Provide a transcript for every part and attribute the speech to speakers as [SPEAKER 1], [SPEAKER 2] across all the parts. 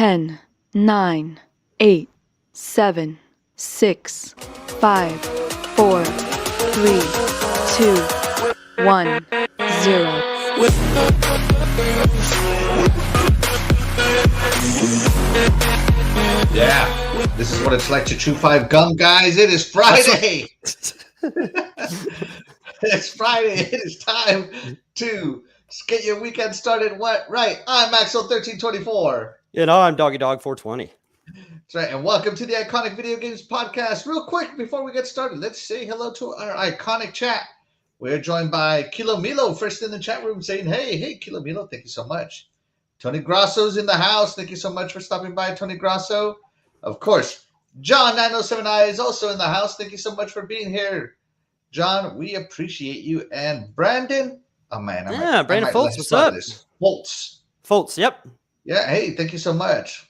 [SPEAKER 1] 10, 9, 8, 7, 6, 5, 4, 3, 2, 1, 0.
[SPEAKER 2] Yeah, this is what it's like to chew 5 gum, guys. It is Friday. It's Friday. It is time to get your weekend started. What? Right. I'm Maxwell1324.
[SPEAKER 3] You know, I'm Doggy Dog 420.
[SPEAKER 2] That's right. And welcome to the Iconic Video Games Podcast. Real quick, before we get started, let's say hello to our iconic chat. We're joined by Kilo Milo, first in the chat room, saying, hey, Kilo Milo, thank you so much. Tony Grasso's in the house. Thank you so much for stopping by, Tony Grasso. Of course, John 907i is also in the house. Thank you so much for being here. John, we appreciate you. And Brandon, oh man.
[SPEAKER 3] Brandon Foltz, what's up? Foltz, yep.
[SPEAKER 2] Yeah, hey, thank you so much.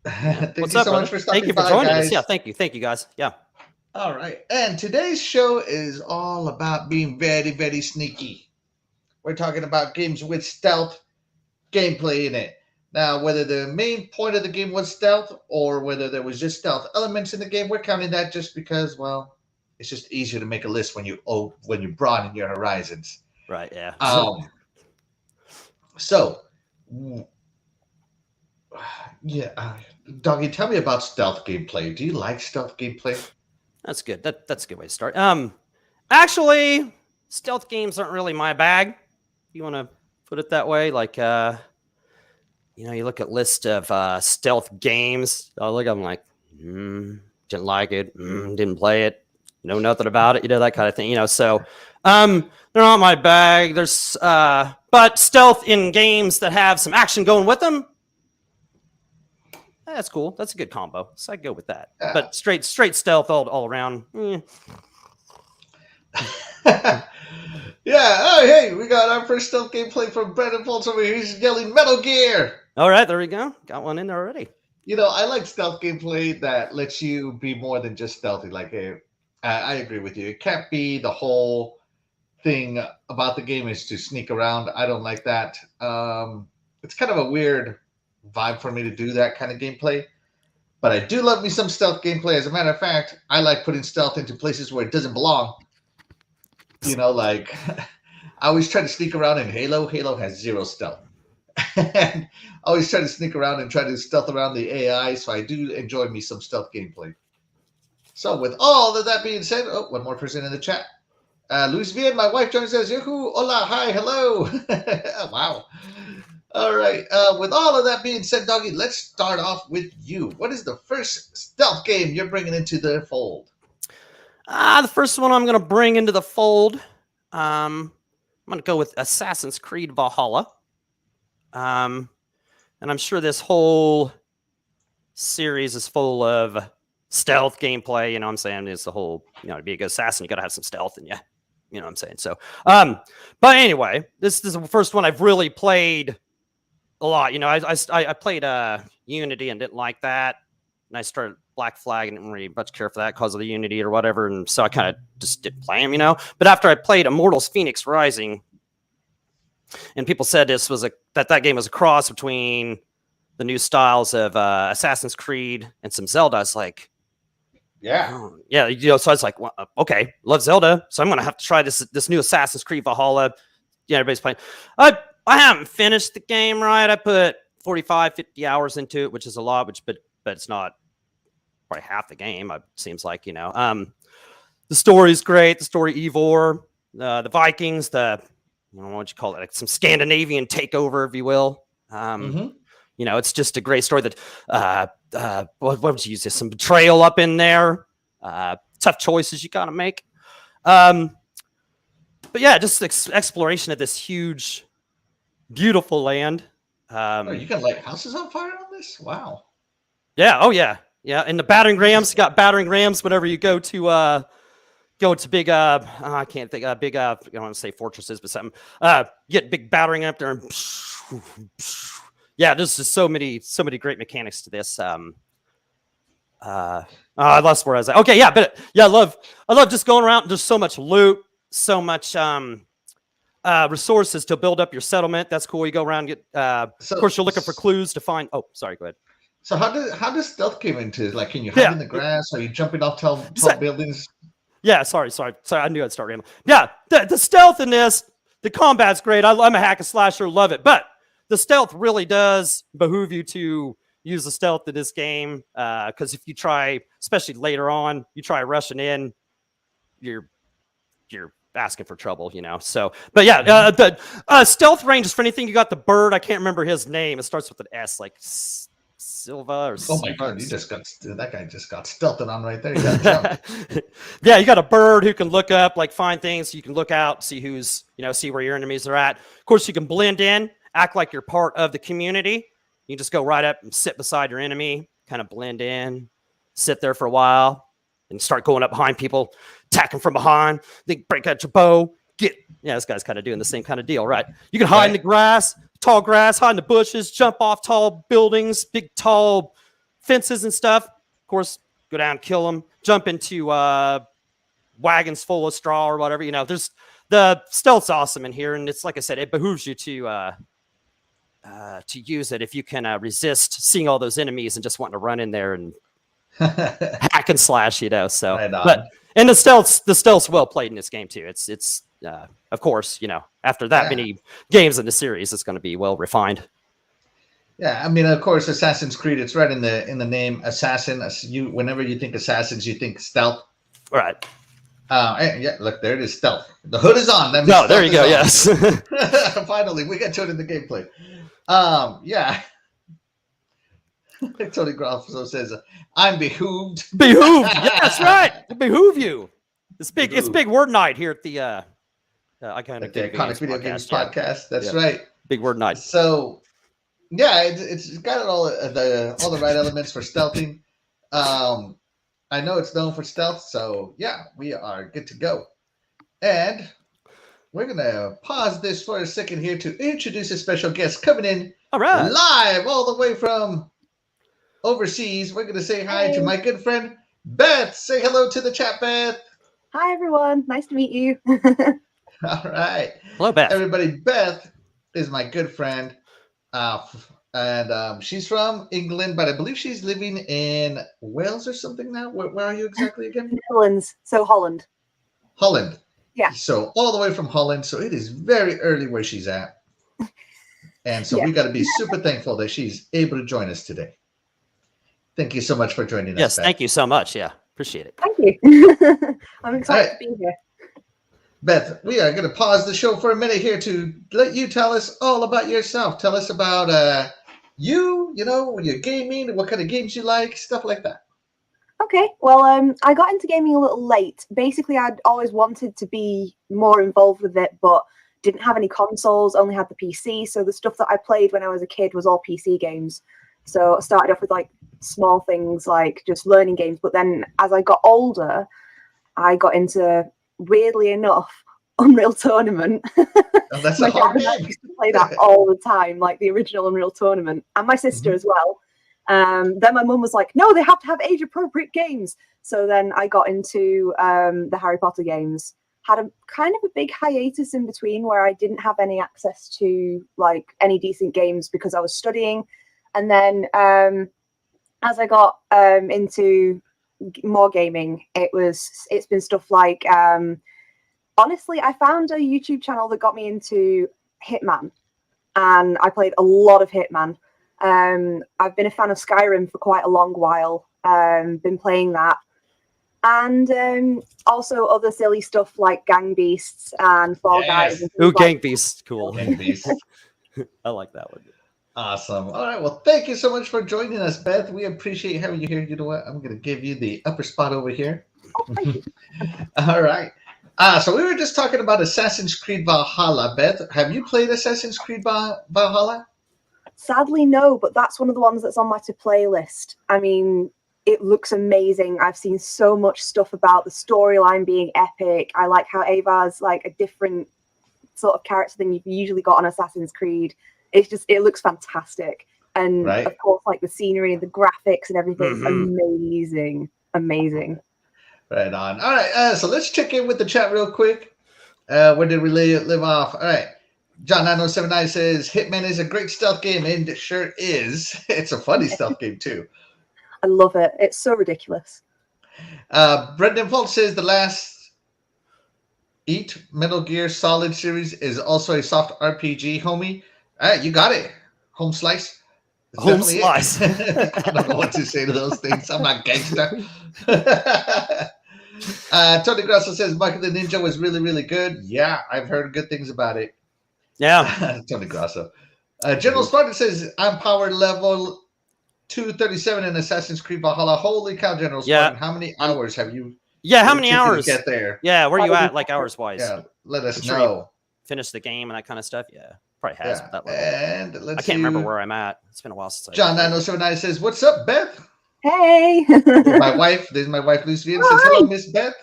[SPEAKER 2] Thank
[SPEAKER 3] What's
[SPEAKER 2] you
[SPEAKER 3] up,
[SPEAKER 2] so
[SPEAKER 3] brother?
[SPEAKER 2] much for stopping
[SPEAKER 3] by,
[SPEAKER 2] by,
[SPEAKER 3] joining
[SPEAKER 2] guys.
[SPEAKER 3] us. Yeah, thank you guys. Yeah.
[SPEAKER 2] All right, and today's show is all about being very, very sneaky. We're talking about games with stealth gameplay in it. Now, whether the main point of the game was stealth or whether there was just stealth elements in the game, we're counting that just because, well, it's just easier to make a list when you broaden your horizons.
[SPEAKER 3] Right. Yeah.
[SPEAKER 2] Doggy, tell me about stealth gameplay. Do you like stealth gameplay?
[SPEAKER 3] That's good. That's a good way to start. Actually, stealth games aren't really my bag. If you want to put it that way, like, you look at list of stealth games. I look, I'm like, didn't like it, didn't play it, know nothing about it, that kind of thing. So, they're not my bag. There's, but stealth in games that have some action going with them. That's cool. That's a good combo. So I go with that. Yeah. But straight stealth all around.
[SPEAKER 2] Yeah. Oh, hey, we got our first stealth gameplay from Brandon Foltz over here. He's yelling Metal Gear.
[SPEAKER 3] All right, there we go. Got one in there already.
[SPEAKER 2] I like stealth gameplay that lets you be more than just stealthy. Like, I agree with you. It can't be the whole thing about the game is to sneak around. I don't like that. It's kind of a weird vibe for me to do that kind of gameplay, but I do love me some stealth gameplay. As a matter of fact, I like putting stealth into places where it doesn't belong. Like I always try to sneak around in Halo. Halo has 0 stealth. And I always try to sneak around and try to stealth around the AI, so I do enjoy me some stealth gameplay. So with all of that being said, one more person in the chat. Luis Vian, my wife, joins us. Yahoo! Hola! Hi! Hello! Wow! All right. With all of that being said, Doggy, let's start off with you. What is the first stealth game you're bringing into the fold?
[SPEAKER 3] The first one I'm going to bring into the fold, I'm going to go with Assassin's Creed Valhalla. And I'm sure this whole series is full of stealth gameplay. You know what I'm saying? It's the whole, to be a good assassin, you got to have some stealth in you. You know what I'm saying? So, but anyway, this is the first one I've really played a lot. I played Unity and didn't like that. And I started Black Flag and didn't really much care for that because of the Unity or whatever. And so I kind of just didn't play them, But after I played Immortals Phoenix Rising, and people said this was that game was a cross between the new styles of Assassin's Creed and some Zelda. I was like,
[SPEAKER 2] yeah.
[SPEAKER 3] So I was like, well, okay, love Zelda. So I'm going to have to try this new Assassin's Creed Valhalla. Yeah, everybody's playing. I haven't finished the game, right? I put 45, 50 hours into it, which is a lot, but it's not probably half the game, it seems like, The story's great. The story, Eivor, the Vikings, I don't know what you call it, like some Scandinavian takeover, if you will. It's just a great story that, what would you use this? Some betrayal up in there, tough choices you got to make. But yeah, just exploration of this huge, beautiful land.
[SPEAKER 2] You can light houses on fire on this? Wow.
[SPEAKER 3] Yeah. Oh yeah. Yeah. And the battering rams, got battering rams whenever you go to big, I can't think, big, I don't want to say fortresses, but something, get big battering up there. And yeah, there's just so many great mechanics to this. I lost where I was at. Okay. Yeah. But yeah, I love just going around. There's so much loot, so much, resources to build up your settlement. That's cool. You go around and get. Of course, you're looking for clues to find. Oh, sorry. Go ahead.
[SPEAKER 2] So how does stealth came into it? Like, can you hide in the grass? Are you jumping off tall buildings?
[SPEAKER 3] Yeah, sorry. I knew I'd start rambling. Yeah, the stealth in this, the combat's great. I'm a hack and slasher, love it. But the stealth really does behoove you to use the stealth in this game, because if you try, especially later on, you try rushing in, you're asking for trouble, you know. So, but yeah, the stealth range is for anything. You got the bird. I can't remember his name. It starts with an S, like Silva or.
[SPEAKER 2] Oh my God! That guy just got stealthed on right there. You got jump.
[SPEAKER 3] Yeah, you got a bird who can look up, like find things. You can look out, see who's, see where your enemies are at. Of course, you can blend in, act like you're part of the community. You can just go right up and sit beside your enemy, kind of blend in, sit there for a while, and start going up behind people, attacking from behind. Then break out your bow. This guy's kind of doing the same kind of deal, right? You can hide in the grass, tall grass, hide in the bushes, jump off tall buildings, big tall fences and stuff. Of course, go down, kill them, jump into wagons full of straw or whatever. There's the stealth's awesome in here, and it's like I said, it behooves you to use it if you can resist seeing all those enemies and just wanting to run in there and hack and slash, So,
[SPEAKER 2] right on.
[SPEAKER 3] But and the stealth's well played in this game too. It's of course, after that many games in the series, it's going to be well refined.
[SPEAKER 2] Yeah, I mean, of course, Assassin's Creed. It's right in the name, assassin. Whenever you think assassins, you think stealth.
[SPEAKER 3] Right.
[SPEAKER 2] Yeah, look, there it is, stealth. The hood is on.
[SPEAKER 3] No, there you go.
[SPEAKER 2] On.
[SPEAKER 3] Yes.
[SPEAKER 2] Finally, we get to it in the gameplay. Yeah. Tony Grosso says, "I'm behooved."
[SPEAKER 3] Behooved. Yeah, that's right. To behoove you. It's big. Behooved. It's big word night here at the Iconic
[SPEAKER 2] Video Games Podcast. That's right.
[SPEAKER 3] Big word night.
[SPEAKER 2] So, yeah, it's got all the right elements for stealthing. I know it's known for stealth, so yeah, we are good to go. And we're gonna pause this for a second here to introduce a special guest coming in.
[SPEAKER 3] All right,
[SPEAKER 2] live all the way from overseas. We're gonna say hi to my good friend Beth. Say hello to the chat, Beth.
[SPEAKER 4] Hi everyone, nice to meet you.
[SPEAKER 2] All right,
[SPEAKER 3] hello, Beth.
[SPEAKER 2] Everybody, Beth is my good friend. And she's from England, but I believe she's living in Wales or something now. Where are you exactly again?
[SPEAKER 4] Netherlands, so Holland.
[SPEAKER 2] Holland.
[SPEAKER 4] Yeah.
[SPEAKER 2] So all the way from Holland. So it is very early where she's at. And so we got to be super thankful that she's able to join us today. Thank you so much for joining us.
[SPEAKER 3] Yes,
[SPEAKER 2] Beth.
[SPEAKER 3] Thank you so much. Yeah, appreciate it.
[SPEAKER 4] Thank you. I'm excited to be here.
[SPEAKER 2] Beth, we are going to pause the show for a minute here to let you tell us all about yourself. Tell us about your gaming, what kind of games you like, stuff like that.
[SPEAKER 4] Okay, well, I got into gaming a little late. Basically, I'd always wanted to be more involved with it, but didn't have any consoles, only had the PC. So the stuff that I played when I was a kid was all PC games. So I started off with like small things like just learning games. But then as I got older, I got into, weirdly enough, Unreal Tournament.
[SPEAKER 2] Oh, that's a hard game.
[SPEAKER 4] I used to play that all the time, like the original Unreal Tournament, and my sister as well. Then my mum was like, "No, they have to have age-appropriate games." So then I got into the Harry Potter games. Had a kind of a big hiatus in between where I didn't have any access to like any decent games because I was studying. And then as I got into more gaming, it's been stuff like honestly, I found a YouTube channel that got me into Hitman, and I played a lot of Hitman. I've been a fan of Skyrim for quite a long while, been playing that, and also other silly stuff like Gang Beasts and Fall Guys.
[SPEAKER 3] Ooh, Gang Beasts, cool.
[SPEAKER 2] Gang Beasts.
[SPEAKER 3] I like that one.
[SPEAKER 2] Awesome. All right. Well, thank you so much for joining us, Beth. We appreciate having you here. You know what? I'm going to give you the upper spot over here.
[SPEAKER 4] Oh, thank you.
[SPEAKER 2] All right. So we were just talking about Assassin's Creed Valhalla. Beth, have you played Assassin's Creed Valhalla?
[SPEAKER 4] Sadly, no, but that's one of the ones that's on my to-play list. I mean, it looks amazing. I've seen so much stuff about the storyline being epic. I like how Ava's like a different sort of character than you've usually got on Assassin's Creed. It looks fantastic. And of course, like the scenery and the graphics and everything, amazing.
[SPEAKER 2] Right on. All right, so let's check in with the chat real quick. Where did we live off? All right. John 9079 says Hitman is a great stealth game, and it sure is. It's a funny stealth game too.
[SPEAKER 4] I love it. It's so ridiculous.
[SPEAKER 2] Brendan Fultz says the last Metal Gear Solid series is also a soft RPG, homie. All right, you got it. Home slice. It's
[SPEAKER 3] Home
[SPEAKER 2] definitely
[SPEAKER 3] slice.
[SPEAKER 2] it. I don't know what to say to those things. I'm not gangster. Tony Grasso says Michael the Ninja was really, really good. Yeah, I've heard good things about it.
[SPEAKER 3] Yeah.
[SPEAKER 2] Tony Grasso. General Spartan says I'm power level 237 in Assassin's Creed Valhalla. Holy cow, General Spartan. How many hours have you
[SPEAKER 3] how many hours
[SPEAKER 2] to get there?
[SPEAKER 3] Yeah, where are you at, like hours wise?
[SPEAKER 2] Yeah, let us
[SPEAKER 3] sure
[SPEAKER 2] know.
[SPEAKER 3] Finish the game and that kind of stuff. Yeah, probably has that level.
[SPEAKER 2] And let's
[SPEAKER 3] I can't remember where I'm at. It's been a while since I
[SPEAKER 2] John 9079 says, "What's up, Beth?"
[SPEAKER 4] Hey.
[SPEAKER 2] My wife. There's my wife, Lucy Vian, says, "Hello, Miss Beth."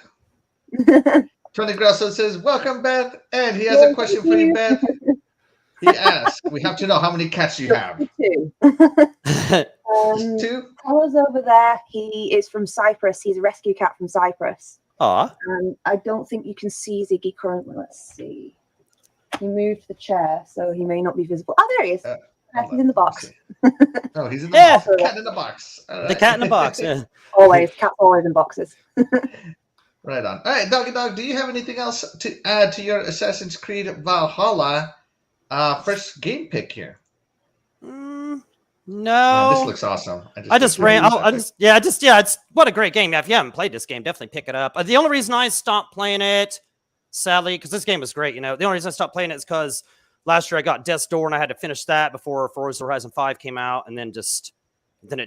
[SPEAKER 2] Tony Grasso says, "Welcome, Beth," and he has a question for you, Beth. He asks, "We have to know how many cats you have."
[SPEAKER 4] Two.
[SPEAKER 2] Two.
[SPEAKER 4] Paula's over there. He is from Cyprus. He's a rescue cat from Cyprus.
[SPEAKER 3] Aw.
[SPEAKER 4] I don't think you can see Ziggy currently. Let's see. He moved the chair, so he may not be visible. Oh, there he is. He's in the box.
[SPEAKER 2] Oh, he's in the box. Cat in the box. Right.
[SPEAKER 3] The cat in the box. Yeah.
[SPEAKER 4] Always. Cat's always in boxes.
[SPEAKER 2] Right on. All right, Doggy Dog, do you have anything else to add to your Assassin's Creed Valhalla first game pick here?
[SPEAKER 3] No.
[SPEAKER 2] This looks awesome.
[SPEAKER 3] It's what a great game. If you haven't played this game, definitely pick it up. The only reason I stopped playing it, sadly, because this game was great, the only reason I stopped playing it is because last year I got Death's Door and I had to finish that before Forza Horizon 5 came out, and then it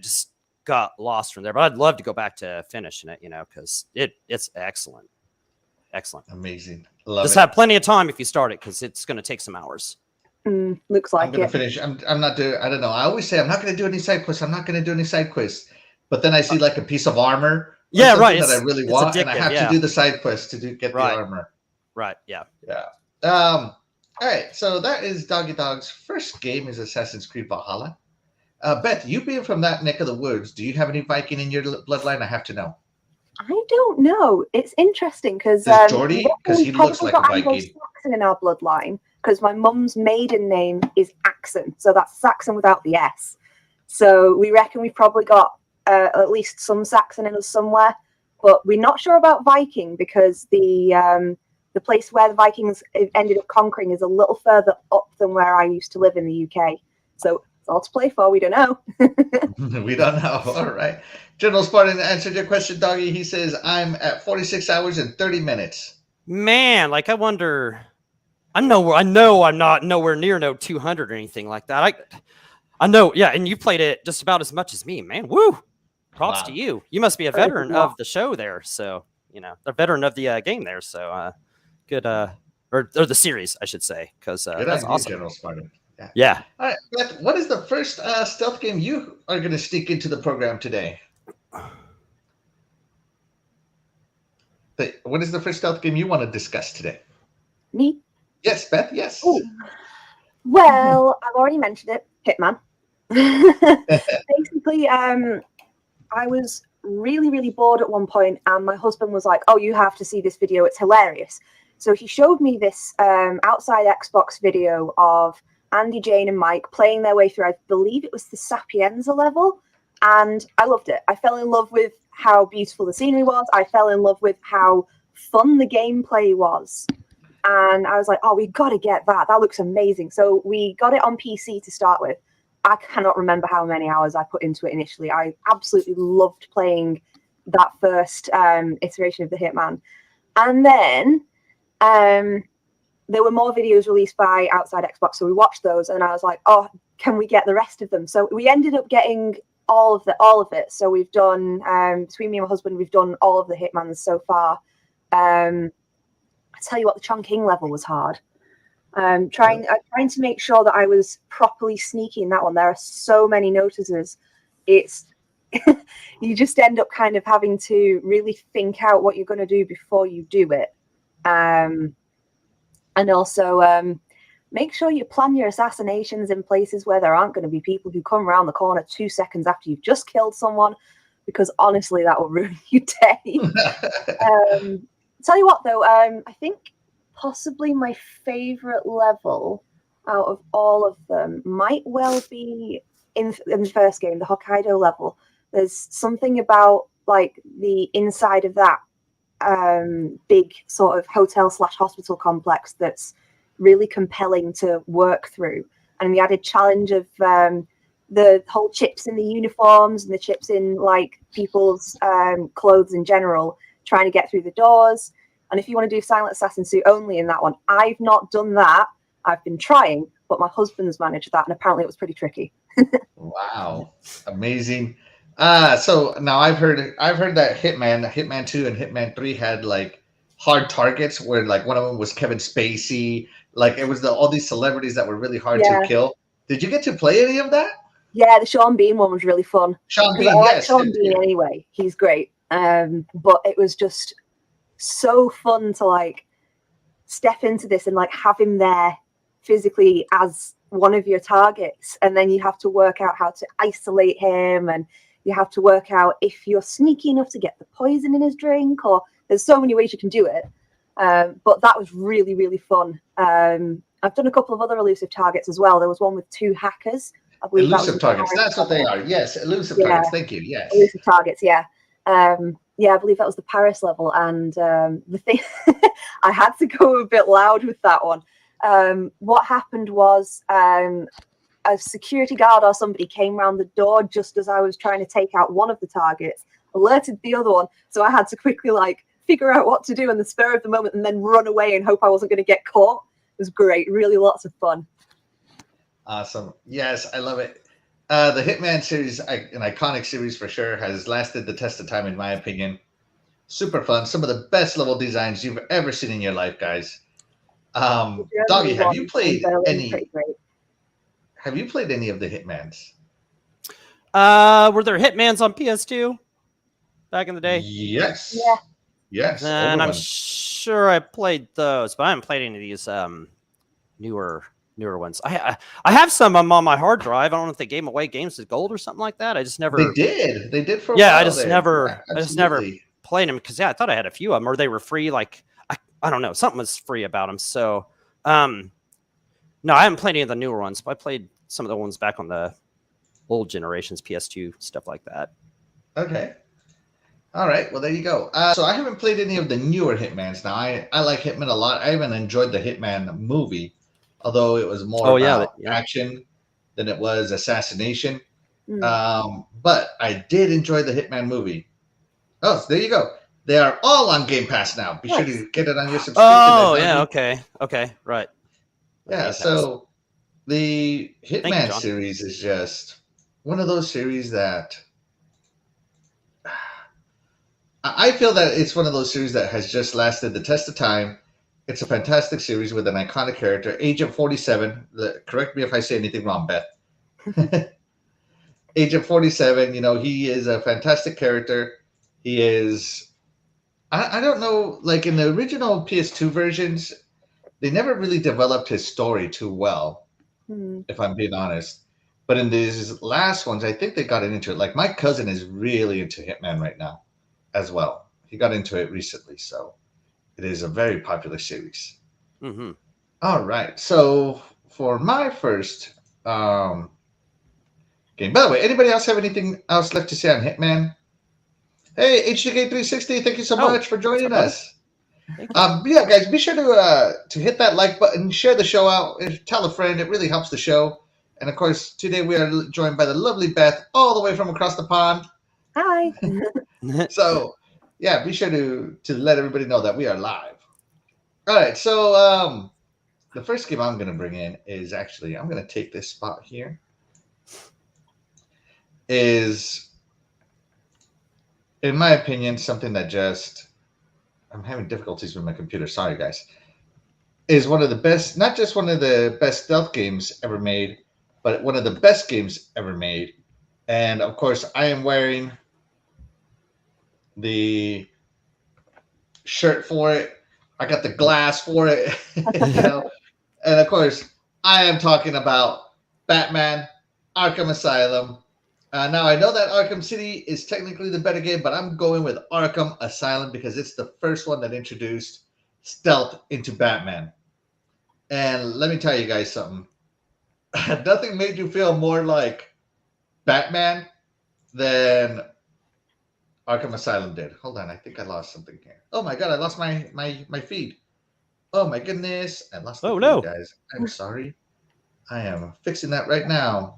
[SPEAKER 3] just got lost from there. But I'd love to go back to finishing it, because it's excellent. Excellent.
[SPEAKER 2] Amazing.
[SPEAKER 3] Just have plenty of time if you start it, because it's going to take some hours.
[SPEAKER 4] Looks like
[SPEAKER 2] I'm going to finish. I'm not doing, I don't know. I always say I'm not going to do any side quests. I'm not going to do any side quests. But then I see like a piece of armor.
[SPEAKER 3] Yeah, right.
[SPEAKER 2] That I really want, and I have to do the side quest to get the armor.
[SPEAKER 3] Right. Yeah.
[SPEAKER 2] Yeah. All right. So that is Doggy Dog's first game is Assassin's Creed Valhalla. Beth, you being from that neck of the woods, do you have any Viking in your bloodline? I have to know.
[SPEAKER 4] I don't know. It's interesting because
[SPEAKER 2] Jordy, because he looks like a Viking.
[SPEAKER 4] Saxon in our bloodline, because my mum's maiden name is Axon, so that's Saxon without the S. So we reckon we've probably got at least some Saxon in us somewhere, but we're not sure about Viking because the place where the Vikings ended up conquering is a little further up than where I used to live in the UK. So it's all to play for. We don't know.
[SPEAKER 2] We don't know. All right. General Spartan answered your question, Doggy. He says, I'm at 46 hours and 30 minutes.
[SPEAKER 3] Man, I wonder... I know I'm not nowhere near 200 or anything like that. I know, yeah, and you played it just about as much as me, man. Woo! Props to you. You must be a veteran of the show there, so a veteran of the game there. So good, or the series, I should say, because that's awesome.
[SPEAKER 2] General Spartan.
[SPEAKER 3] Yeah.
[SPEAKER 2] All right, Beth, what is the first stealth game you are going to sneak into the program today? What is the first stealth game you want to discuss today?
[SPEAKER 4] Me?
[SPEAKER 2] Yes, Beth, yes.
[SPEAKER 4] Ooh. Well, I've already mentioned it, Hitman. Basically, I was really, really bored at one point, and my husband was like, oh, you have to see this video, it's hilarious. So he showed me this outside Xbox video of Andy, Jane, and Mike playing their way through, I believe it was the Sapienza level, and I loved it. I fell in love with how beautiful the scenery was. I fell in love with how fun the gameplay was. And I was like, oh, we've got to get that. That looks amazing. So we got it on PC to start with. I cannot remember how many hours I put into it initially. I absolutely loved playing that first iteration of the Hitman. And then there were more videos released by Outside Xbox. So we watched those and I was like, oh, can we get the rest of them? So we ended up getting all of it. So we've done, between me and my husband, we've done all of the Hitmans so far. I tell you what, the Chongqing level was hard. Trying to make sure that I was properly sneaky in that one. There are so many notices. It's you just end up kind of having to really think out what you're going to do before you do it, and also make sure you plan your assassinations in places where there aren't going to be people who come around the corner 2 seconds after you've just killed someone, because honestly, that will ruin your day. Tell you what, though, I think possibly my favorite level out of all of them might well be in the first game, the Hokkaido level. There's something about like the inside of that big sort of hotel/hospital complex that's really compelling to work through, and the added challenge of the whole chips in the uniforms and the chips in like people's clothes in general, trying to get through the doors. And if you want to do Silent Assassin suit only in that one, I've not done that. I've been trying, but my husband's managed that, and apparently it was pretty tricky.
[SPEAKER 2] Wow, amazing. So now I've heard that Hitman 2 and Hitman 3 had like hard targets where like one of them was Kevin Spacey. Like it was all these celebrities that were really hard to kill. Did you get to play any of that?
[SPEAKER 4] Yeah, the Sean Bean one was really fun.
[SPEAKER 2] Sean Bean,
[SPEAKER 4] I like
[SPEAKER 2] yes.
[SPEAKER 4] Sean Bean anyway. He's great. But it was just so fun to like step into this and like have him there physically as one of your targets, and then you have to work out how to isolate him, and you have to work out if you're sneaky enough to get the poison in his drink, or there's so many ways you can do it. But that was really, really fun. I've done a couple of other elusive targets as well. There was one with 2 hackers. I believe
[SPEAKER 2] Elusive targets. That's what they are. Yes, elusive targets. Thank you. Yes.
[SPEAKER 4] Elusive targets. Yeah. Yeah, I believe that was the Paris level, and the thing I had to go a bit loud with that one. What happened was a security guard or somebody came around the door just as I was trying to take out one of the targets, alerted the other one, so I had to quickly like figure out what to do in the spur of the moment and then run away and hope I wasn't going to get caught. It was great, really lots of fun.
[SPEAKER 2] Awesome. Yes, I love it. The Hitman series, an iconic series for sure, has lasted the test of time in my opinion. Super fun. Some of the best level designs you've ever seen in your life, guys. Doggy, have you played any? Have you played any of the Hitmans?
[SPEAKER 3] Were there Hitmans on PS2 back in the day?
[SPEAKER 2] Yes.
[SPEAKER 4] Yeah.
[SPEAKER 2] Yes.
[SPEAKER 3] And I'm sure I played those, but I haven't played any of these newer ones. I have some of them on my hard drive. I don't know if they gave away games as gold or something like that. I just never.
[SPEAKER 2] They did. They did for a
[SPEAKER 3] while.
[SPEAKER 2] I
[SPEAKER 3] just never played them because I thought I had a few of them, or they were free. Like I don't know, something was free about them. So no, I haven't played any of the newer ones, but I played some of the ones back on the old generations, PS2 stuff like that.
[SPEAKER 2] Okay. All right. Well, there you go. So I haven't played any of the newer Hitmans. Now I like Hitman a lot. I even enjoyed the Hitman movie, although it was more about action than it was assassination. But I did enjoy the Hitman movie. Oh, so there you go. They are all on Game Pass now. Be sure to get it on your subscription.
[SPEAKER 3] Oh, yeah. Okay. Right.
[SPEAKER 2] Yeah. So the Hitman series is just one of those series that I feel that it's one of those series that has just lasted the test of time. It's a fantastic series with an iconic character, Agent 47. Correct me if I say anything wrong, Beth. Agent 47, he is a fantastic character. He is, I don't know, like in the original PS2 versions, they never really developed his story too well, if I'm being honest. But in these last ones, I think they got into it. Like my cousin is really into Hitman right now as well. He got into it recently, so it is a very popular series.
[SPEAKER 3] Mm-hmm.
[SPEAKER 2] All right. So for my first game, by the way, anybody else have anything else left to say on Hitman? Hey, HDK360, thank you so much for joining us. Yeah, guys, be sure to hit that like button, share the show out, tell a friend. It really helps the show. And of course, today we are joined by the lovely Beth, all the way from across the pond.
[SPEAKER 4] Hi.
[SPEAKER 2] So, yeah, be sure to let everybody know that we are live. All right, so the first game I'm going to bring in is actually, I'm going to take this spot here. Is, in my opinion, something that just, I'm having difficulties with my computer. Sorry, guys. Is one of the best, not just one of the best stealth games ever made, but one of the best games ever made. And of course, I am wearing the shirt for it. I got the glass for it. And of course, I am talking about Batman Arkham Asylum. Now, I know that Arkham City is technically the better game, but I'm going with Arkham Asylum because it's the first one that introduced stealth into Batman. And let me tell you guys something. Nothing made you feel more like Batman than Arkham Asylum did. Hold on, I think I lost something here. Oh my god, I lost my feed. Oh my goodness, I lost the feed,
[SPEAKER 3] no.
[SPEAKER 2] guys. I'm sorry. I am fixing that right now.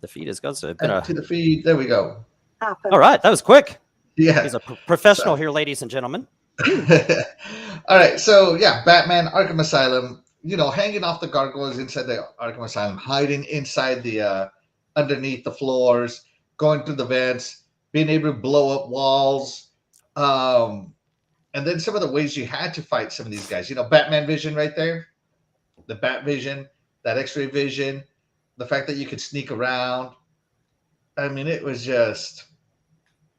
[SPEAKER 3] The feed is good. So
[SPEAKER 2] Add to the feed. There we go.
[SPEAKER 3] All right, that was quick.
[SPEAKER 2] Yeah.
[SPEAKER 3] He's a professional here, ladies and gentlemen.
[SPEAKER 2] All right, so yeah, Batman, Arkham Asylum, you know, hanging off the gargoyles inside the Arkham Asylum, hiding inside the underneath the floors, going through the vents, being able to blow up walls, and then some of the ways you had to fight some of these guys. You know, Batman vision right there, the Bat vision, that X-ray vision, the fact that you could sneak around. I mean, it was just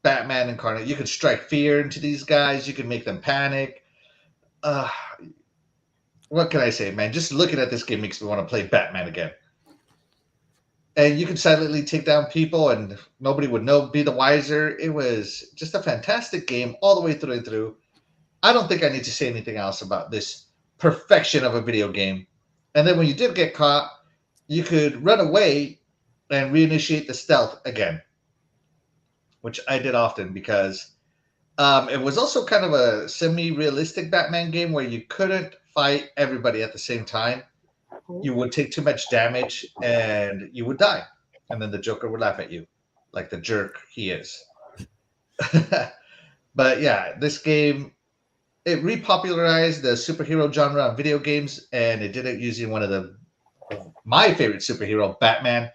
[SPEAKER 2] Batman incarnate. You could strike fear into these guys. You could make them panic. What can I say, man? Just looking at this game makes me want to play Batman again. And you could silently take down people and nobody would know, be the wiser. It was just a fantastic game all the way through and through. I don't think I need to say anything else about this perfection of a video game. And then when you did get caught, you could run away and reinitiate the stealth again, which I did often because it was also kind of a semi-realistic Batman game where you couldn't fight everybody at the same time. You would take too much damage and you would die. And then the Joker would laugh at you like the jerk he is. But yeah, this game, it repopularized the superhero genre on video games, and it did it using one of my favorite superhero, Batman.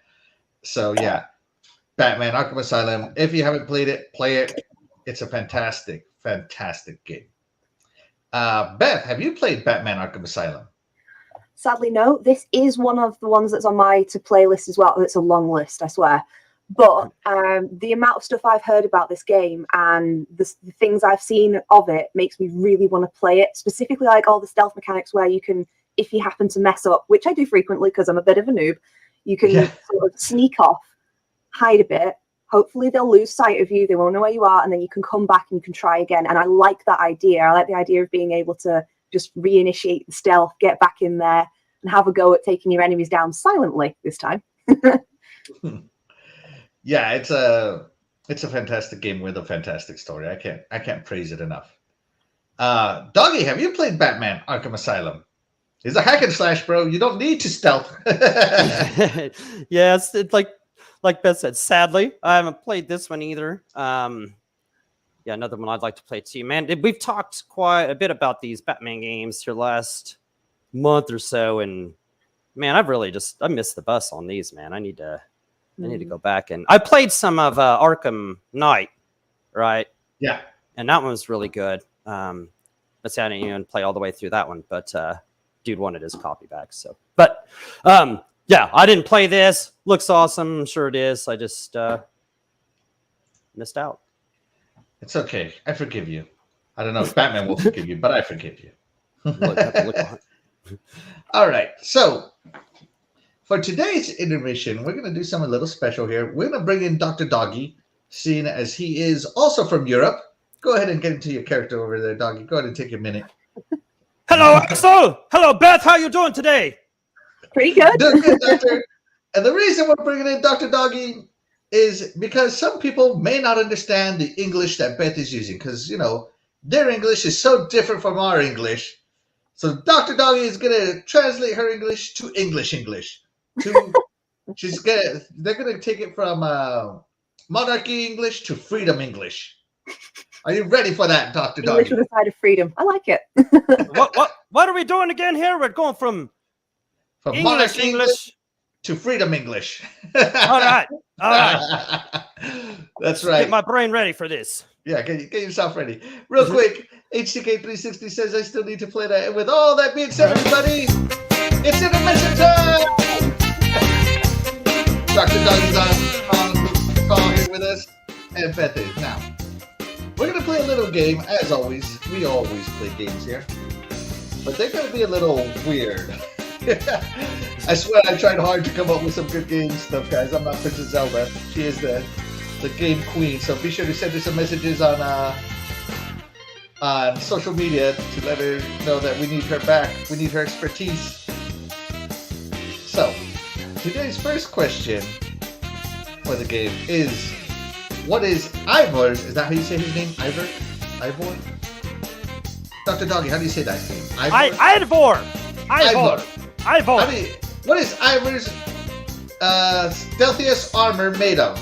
[SPEAKER 2] So yeah, Batman Arkham Asylum. If you haven't played it, play it. It's a fantastic, fantastic game. Beth, have you played Batman Arkham Asylum?
[SPEAKER 4] Sadly, no. This is one of the ones that's on my to-play list as well. It's a long list, I swear. But the amount of stuff I've heard about this game and the things I've seen of it makes me really want to play it. Specifically, like all the stealth mechanics where you can, if you happen to mess up, which I do frequently because I'm a bit of a noob, you can sort of sneak off, hide a bit. Hopefully they'll lose sight of you. They won't know where you are. And then you can come back and you can try again. And I like that idea. I like the idea of being able to just reinitiate the stealth, get back in there, and have a go at taking your enemies down silently this time.
[SPEAKER 2] Yeah, it's a fantastic game with a fantastic story. I can't praise it enough. Doggy, have you played Batman Arkham Asylum? It's a hack and slash, bro. You don't need to stealth.
[SPEAKER 3] Yeah, it's like Beth said. Sadly, I haven't played this one either. Yeah, another one I'd like to play too, man. We've talked quite a bit about these Batman games here last month or so, and man, I missed the bus on these, man. I need to go back, and I played some of Arkham Knight, right?
[SPEAKER 2] Yeah,
[SPEAKER 3] and that one was really good. Let's say I didn't even play all the way through that one, but dude wanted his copy back. So, but yeah, I didn't play this. Looks awesome, I'm sure it is. I just missed out.
[SPEAKER 2] It's okay. I forgive you. I don't know if Batman will forgive you, but I forgive you. All right. So for today's intermission, we're going to do something a little special here. We're going to bring in Dr. Doggy, seeing as he is also from Europe. Go ahead and get into your character over there, Doggy. Go ahead and take a minute.
[SPEAKER 3] Hello, Axel. Hello, Beth. How you doing today?
[SPEAKER 4] Pretty good.
[SPEAKER 2] Doing good, Doctor. And the reason we're bringing in Dr. Doggy is because some people may not understand the English that Beth is using, because, you know, their English is so different from our English. So Dr. Doggy is going to translate her English to English. They're going to take it from monarchy English to freedom English. Are you ready for that, Dr. Doggy?
[SPEAKER 4] English with a side of freedom. I like it.
[SPEAKER 3] What are we doing again here? We're going from
[SPEAKER 2] monarchy English to freedom English.
[SPEAKER 3] All right.
[SPEAKER 2] That's right.
[SPEAKER 3] Get my brain ready for this.
[SPEAKER 2] Yeah, get yourself ready. Real quick, HTK360 says I still need to play that. And with all that being said, everybody, it's intermission time! Dr. Doug's on the call here with us, and Beth is. Now, we're going to play a little game, as always. We always play games here. But they're going to be a little weird. I swear I tried hard to come up with some good game stuff, guys. I'm not Princess Zelda. She is the game queen. So be sure to send her some messages on on social media to let her know that we need her back. We need her expertise. So, today's first question for the game is, what is Ivor's? Is that how you say his name? Ivor? Dr. Doggy, how do you say that name?
[SPEAKER 3] Ivor.
[SPEAKER 2] What is Ivor's stealthiest armor made of?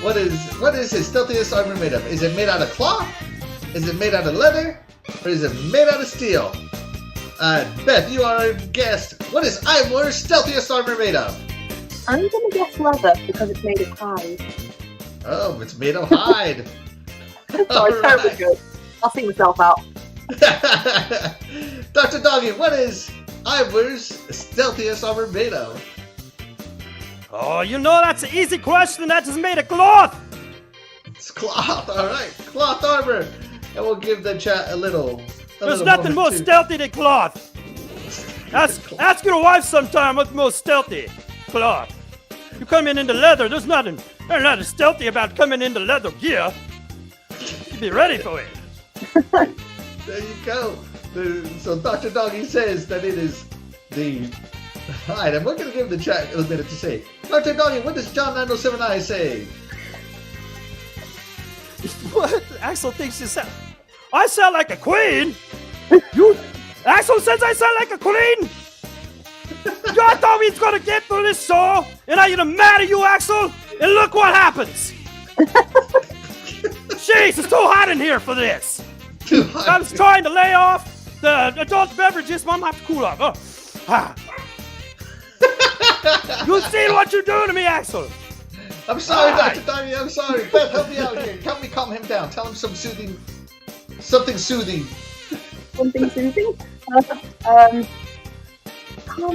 [SPEAKER 2] What is his stealthiest armor made of? Is it made out of cloth? Is it made out of leather? Or is it made out of steel? Beth, you are our guest. What is Ivor's stealthiest armor made of?
[SPEAKER 4] I'm gonna guess leather because it's made of hide.
[SPEAKER 2] Oh, it's made of hide.
[SPEAKER 4] Sorry, terribly good. I'll see myself out.
[SPEAKER 2] Dr. Doggy, what is Ivor's stealthiest armor made of?
[SPEAKER 3] Oh, you know that's an easy question. That is made of cloth.
[SPEAKER 2] It's cloth, alright. Cloth armor. And we'll give the chat a little
[SPEAKER 3] There's nothing more stealthy than cloth. Ask your wife sometime what's most stealthy. Cloth. You come in into leather, there's nothing stealthy about coming into leather gear. You be ready for it.
[SPEAKER 2] There you go. So Dr. Doggy says that it is the hide. And we're going to give the chat a minute to say. Dr. Doggy, what does John 907I say?
[SPEAKER 3] What? Axel thinks you sound... I sound like a queen? Axel says I sound like a queen? I thought we was gonna get through this show, and I get mad at you, Axel, and look what happens. Jeez, it's too hot in here for this. I was trying to lay off the adult beverages, but I'm gonna have to cool off. You see what you're doing to me, Axel?
[SPEAKER 2] I'm sorry, Dr. Doggy, I'm sorry. Beth, help me out here. Help me calm him down. Tell him something soothing.
[SPEAKER 4] Something soothing? Calm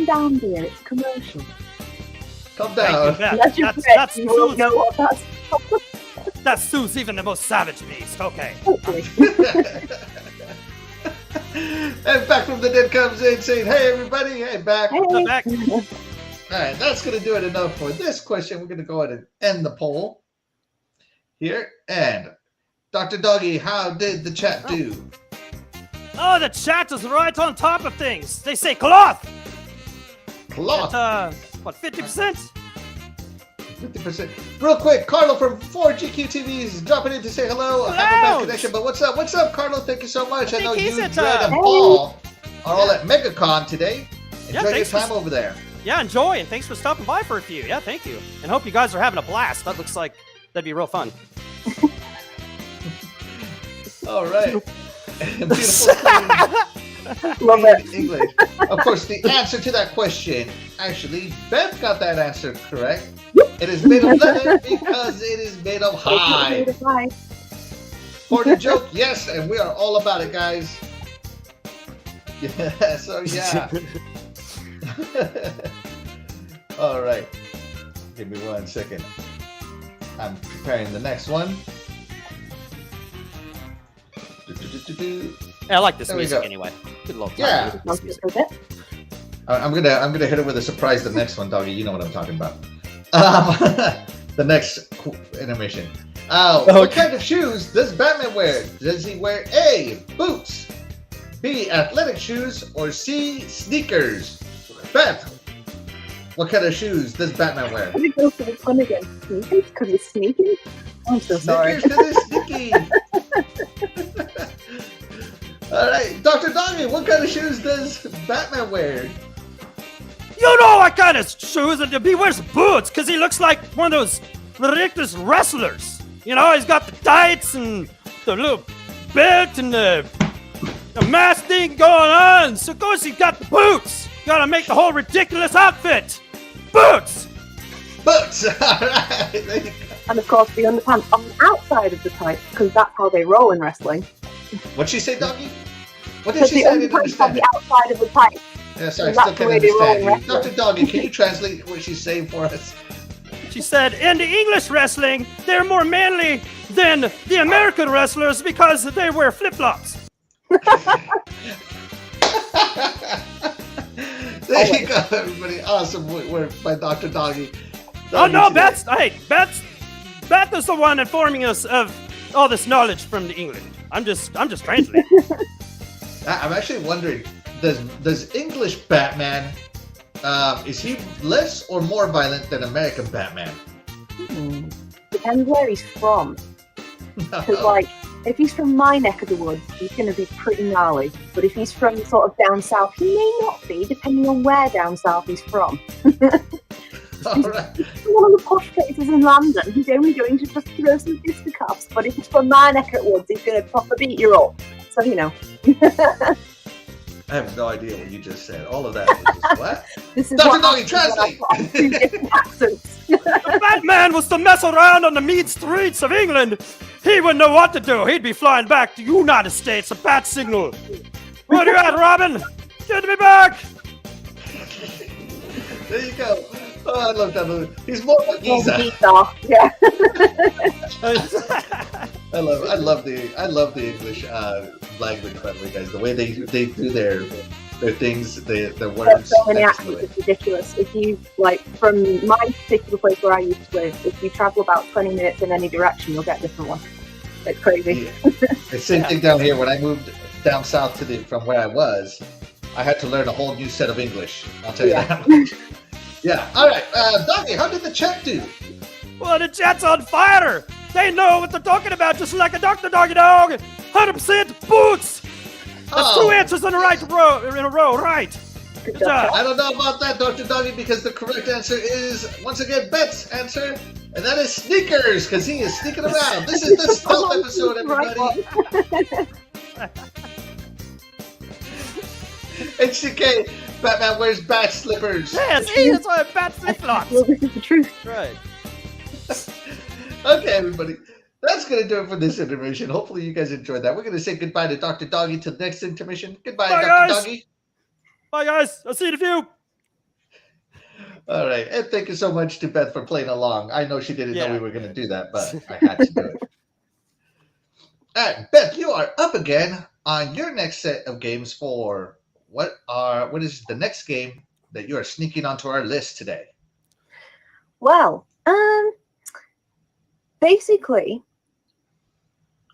[SPEAKER 4] down, dear. It's a commercial.
[SPEAKER 2] Calm down.
[SPEAKER 3] That's
[SPEAKER 4] you won't know what that's.
[SPEAKER 3] That soothes even the most savage beast. Okay.
[SPEAKER 2] And back from the dead comes in saying, hey, everybody. Hey, back.
[SPEAKER 4] Hey.
[SPEAKER 3] Back.
[SPEAKER 2] All right, that's going to do it enough for this question. We're going to go ahead and end the poll here. And Dr. Doggy, how did the chat do?
[SPEAKER 3] Oh, the chat is right on top of things. They say cloth.
[SPEAKER 2] Cloth.
[SPEAKER 3] At, what, 50%?
[SPEAKER 2] 50%. Real quick, Carlo from 4GQ TV is dropping in to say hello. I have a bad connection, but what's up? What's up, Carlo? Thank you so much. I know you, Dred, and Paul are all at MegaCon today. Enjoy your time over there.
[SPEAKER 3] Yeah, enjoy, and thanks for stopping by for a few. Yeah, thank you. And hope you guys are having a blast. That looks like that'd be real fun.
[SPEAKER 2] All right. Beautiful.
[SPEAKER 4] Love it.
[SPEAKER 2] English. Of course, the answer to that question, actually, Beth got that answer correct. It is made of leather because it is made of hide. For the joke, yes, and we are all about it, guys. Yeah, so yeah. All right. Give me 1 second. I'm preparing the next one.
[SPEAKER 3] Yeah, I like this
[SPEAKER 2] There we
[SPEAKER 3] music
[SPEAKER 2] go.
[SPEAKER 3] anyway. Good love.
[SPEAKER 2] Yeah.
[SPEAKER 3] This music.
[SPEAKER 2] I'm gonna hit it with a surprise. The next one, Doggy. You know what I'm talking about. The next intermission. What kind of shoes does Batman wear? Does he wear A, boots, B, athletic shoes, or C, sneakers? Beth, what kind of shoes does Batman wear?
[SPEAKER 4] Let me go for this one again. Sneakers? Because he's sneaky? I'm so sorry.
[SPEAKER 2] Sneakers because he's sneaky. All right, Dr. Doggy, what kind of shoes does Batman wear?
[SPEAKER 3] You know what kind of shoes? And he wears boots because he looks like one of those ridiculous wrestlers. You know, he's got the tights and the little belt and the mask thing going on. So of course he's got the boots. Gotta make the whole ridiculous outfit. Boots!
[SPEAKER 2] Boots! All right, there you go.
[SPEAKER 4] And of course the underpants on the outside of the tights because that's how they roll in wrestling.
[SPEAKER 2] What'd she say, Doggy? What did
[SPEAKER 4] Because
[SPEAKER 2] she
[SPEAKER 4] the
[SPEAKER 2] say? I didn't
[SPEAKER 4] underpants on
[SPEAKER 2] understand
[SPEAKER 4] the
[SPEAKER 2] it.
[SPEAKER 4] outside of the tights.
[SPEAKER 2] Yeah, sorry, I
[SPEAKER 4] That's
[SPEAKER 2] still
[SPEAKER 4] the
[SPEAKER 2] can't
[SPEAKER 4] way they roll
[SPEAKER 2] understand
[SPEAKER 4] in
[SPEAKER 2] you.
[SPEAKER 4] wrestling.
[SPEAKER 2] Dr. Doggy, can you translate what she's saying for us?
[SPEAKER 3] She said, in the English wrestling, they're more manly than the American wrestlers because they wear flip-flops.
[SPEAKER 2] There you go, everybody. Awesome work by Dr. Doggy.
[SPEAKER 3] Oh no, Beth is the one informing us of all this knowledge from England. I'm just translating.
[SPEAKER 2] I'm actually wondering, does English Batman, is he less or more violent than American Batman?
[SPEAKER 4] Depends where he's from. Because, like, if he's from my neck of the woods, he's going to be pretty gnarly. But if he's from sort of down south, he may not be, depending on where down south he's from.
[SPEAKER 2] All right.
[SPEAKER 4] One of the posh places in London, he's only going to just throw some fisticuffs. But if he's from my neck of the woods, he's going to proper beat you up. So, you know.
[SPEAKER 2] I have no idea what you just said. All of that was just what?
[SPEAKER 4] This is
[SPEAKER 2] Dr.
[SPEAKER 4] what
[SPEAKER 2] Doggy, translate!
[SPEAKER 4] two different accents.
[SPEAKER 3] The Batman was to mess around on the mean streets of England. He wouldn't know what to do. He'd be flying back to the United States, a bat signal. Where you at, Robin? Get me back!
[SPEAKER 2] There you go. Oh, I love that movie. He's more like Giza.
[SPEAKER 4] Yeah.
[SPEAKER 2] I love the English language, by the way, guys. The way they do their things, their words.
[SPEAKER 4] So many accents, it's ridiculous. If you, like, from my particular place where I used to live, if you travel about 20 minutes in any direction, you'll get a different one. It's crazy.
[SPEAKER 2] Yeah. The same thing down here. When I moved down south from where I was, I had to learn a whole new set of English. I'll tell you that much. Yeah. All right, Doggy, how did the chat do?
[SPEAKER 3] Well, the chat's on fire. They know what they're talking about, just like a Dr. Doggy Dog. 100% boots. That's 2 answers in a row, right?
[SPEAKER 4] Good job.
[SPEAKER 2] I don't know about that, Dr. Doggy, because the correct answer is, once again, Bet's answer, and that is sneakers, because he is sneaking around. This is the stealth episode, everybody. HCK, Batman wears bat slippers.
[SPEAKER 3] Yeah, see, that's why I bat flip-flops.
[SPEAKER 4] Well, this is the truth.
[SPEAKER 3] Right.
[SPEAKER 2] Okay, everybody. That's going to do it for this intermission. Hopefully you guys enjoyed that. We're going to say goodbye to Dr. Doggy till the next intermission. Goodbye,
[SPEAKER 3] Bye,
[SPEAKER 2] Dr.
[SPEAKER 3] guys.
[SPEAKER 2] Doggy.
[SPEAKER 3] Bye, guys. I'll see you in a few.
[SPEAKER 2] All right. And thank you so much to Beth for playing along. I know she didn't know we were going to do that, but I had to do it. All right, Beth, you are up again on your next set of games for what is the next game that you are sneaking onto our list today?
[SPEAKER 4] Well, basically,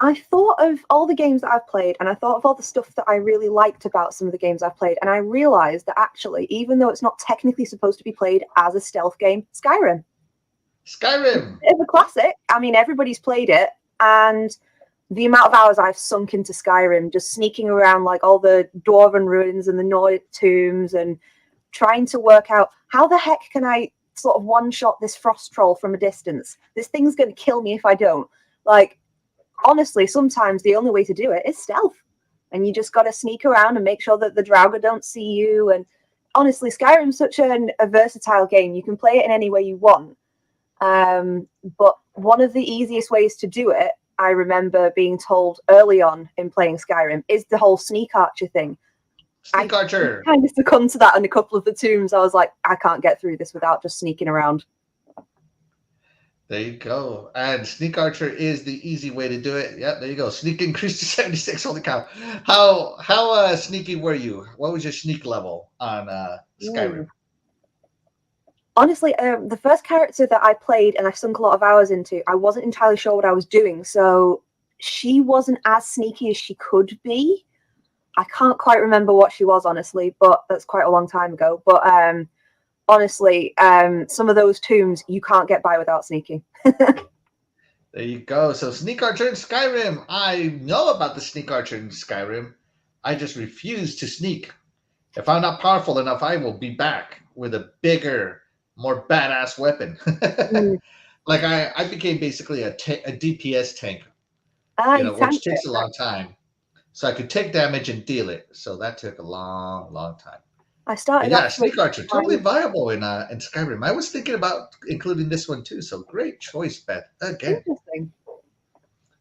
[SPEAKER 4] I thought of all the games that I've played, and I thought of all the stuff that I really liked about some of the games I've played, and I realized that actually, even though it's not technically supposed to be played as a stealth game, Skyrim. It's a classic. I mean, everybody's played it, and the amount of hours I've sunk into Skyrim, just sneaking around like all the Dwarven ruins and the Nordic tombs and trying to work out how the heck can I sort of one-shot this frost troll from a distance. This thing's going to kill me if I don't. Like, honestly, sometimes the only way to do it is stealth. And you just got to sneak around and make sure that the Draugr don't see you. And honestly, Skyrim's such a versatile game. You can play it in any way you want. But one of the easiest ways to do it, I remember being told early on in playing Skyrim, is the whole sneak archer thing.
[SPEAKER 2] Sneak archer.
[SPEAKER 4] I kind of succumbed to that in a couple of the tombs. I was like, I can't get through this without just sneaking around.
[SPEAKER 2] There you go. And Sneak Archer is the easy way to do it. Yep, there you go. Sneak increased to 76. Holy cow. How sneaky were you? What was your sneak level on Skyrim?
[SPEAKER 4] Honestly, the first character that I played and I sunk a lot of hours into, I wasn't entirely sure what I was doing. So she wasn't as sneaky as she could be. I can't quite remember what she was, honestly, but that's quite a long time ago. But honestly, some of those tombs, you can't get by without sneaking.
[SPEAKER 2] There you go. So Sneak Archer in Skyrim. I know about the Sneak Archer in Skyrim. I just refuse to sneak. If I'm not powerful enough, I will be back with a bigger, more badass weapon. Like I became basically a DPS tank, which takes a long time. So I could take damage and deal it. So that took a long, long time.
[SPEAKER 4] I started.
[SPEAKER 2] Yeah, Sneak Archer, totally viable in Skyrim. I was thinking about including this one too. So great choice, Beth. Again.
[SPEAKER 4] Interesting.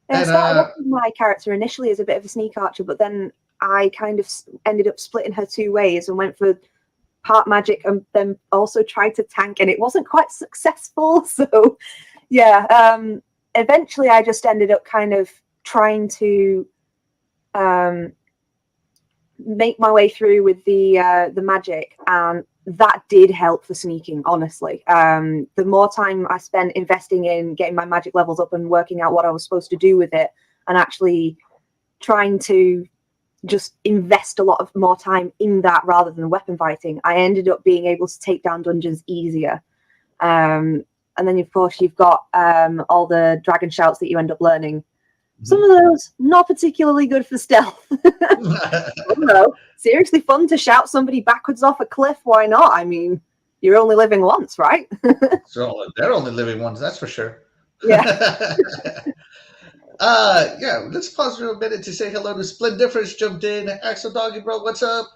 [SPEAKER 4] Yeah, I started off with my character initially as a bit of a sneak archer, but then I kind of ended up splitting her two ways and went for part magic and then also tried to tank, and it wasn't quite successful. So yeah, eventually I just ended up kind of trying to make my way through with the magic, and that did help for sneaking, honestly. The more time I spent investing in getting my magic levels up and working out what I was supposed to do with it, and actually trying to just invest a lot of more time in that rather than weapon fighting, I ended up being able to take down dungeons easier. And then, of course, you've got all the dragon shouts that you end up learning. Some of those not particularly good for stealth. No, seriously fun to shout somebody backwards off a cliff. Why not? I mean, you're only living once, right?
[SPEAKER 2] So they're only living once, that's for sure.
[SPEAKER 4] Yeah.
[SPEAKER 2] Let's pause for a minute to say hello to Splendiferous jumped in. Axel Doggy Bro, what's up?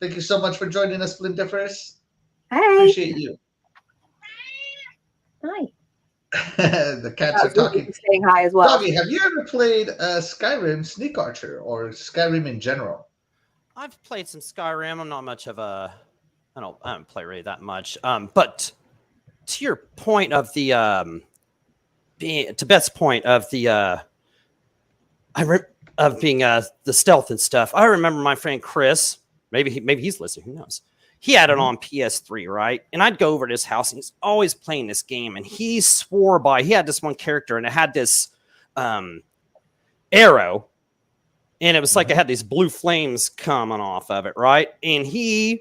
[SPEAKER 2] Thank you so much for joining us, Splendiferous.
[SPEAKER 4] Hey.
[SPEAKER 2] Appreciate you.
[SPEAKER 4] Hi.
[SPEAKER 2] The cats are talking.
[SPEAKER 4] Saying hi as well.
[SPEAKER 2] Doggy, have you ever played Skyrim Sneak Archer or Skyrim in general?
[SPEAKER 3] I've played some Skyrim. I'm not much of a. I don't play really that much. But to your point of the to Beth's point of the being the stealth and stuff. I remember my friend Chris. Maybe he's listening. Who knows? He had it on PS3, right? And I'd go over to his house, and he's always playing this game. And he swore by. He had this one character, and it had this arrow, and it was like it had these blue flames coming off of it, right? And he's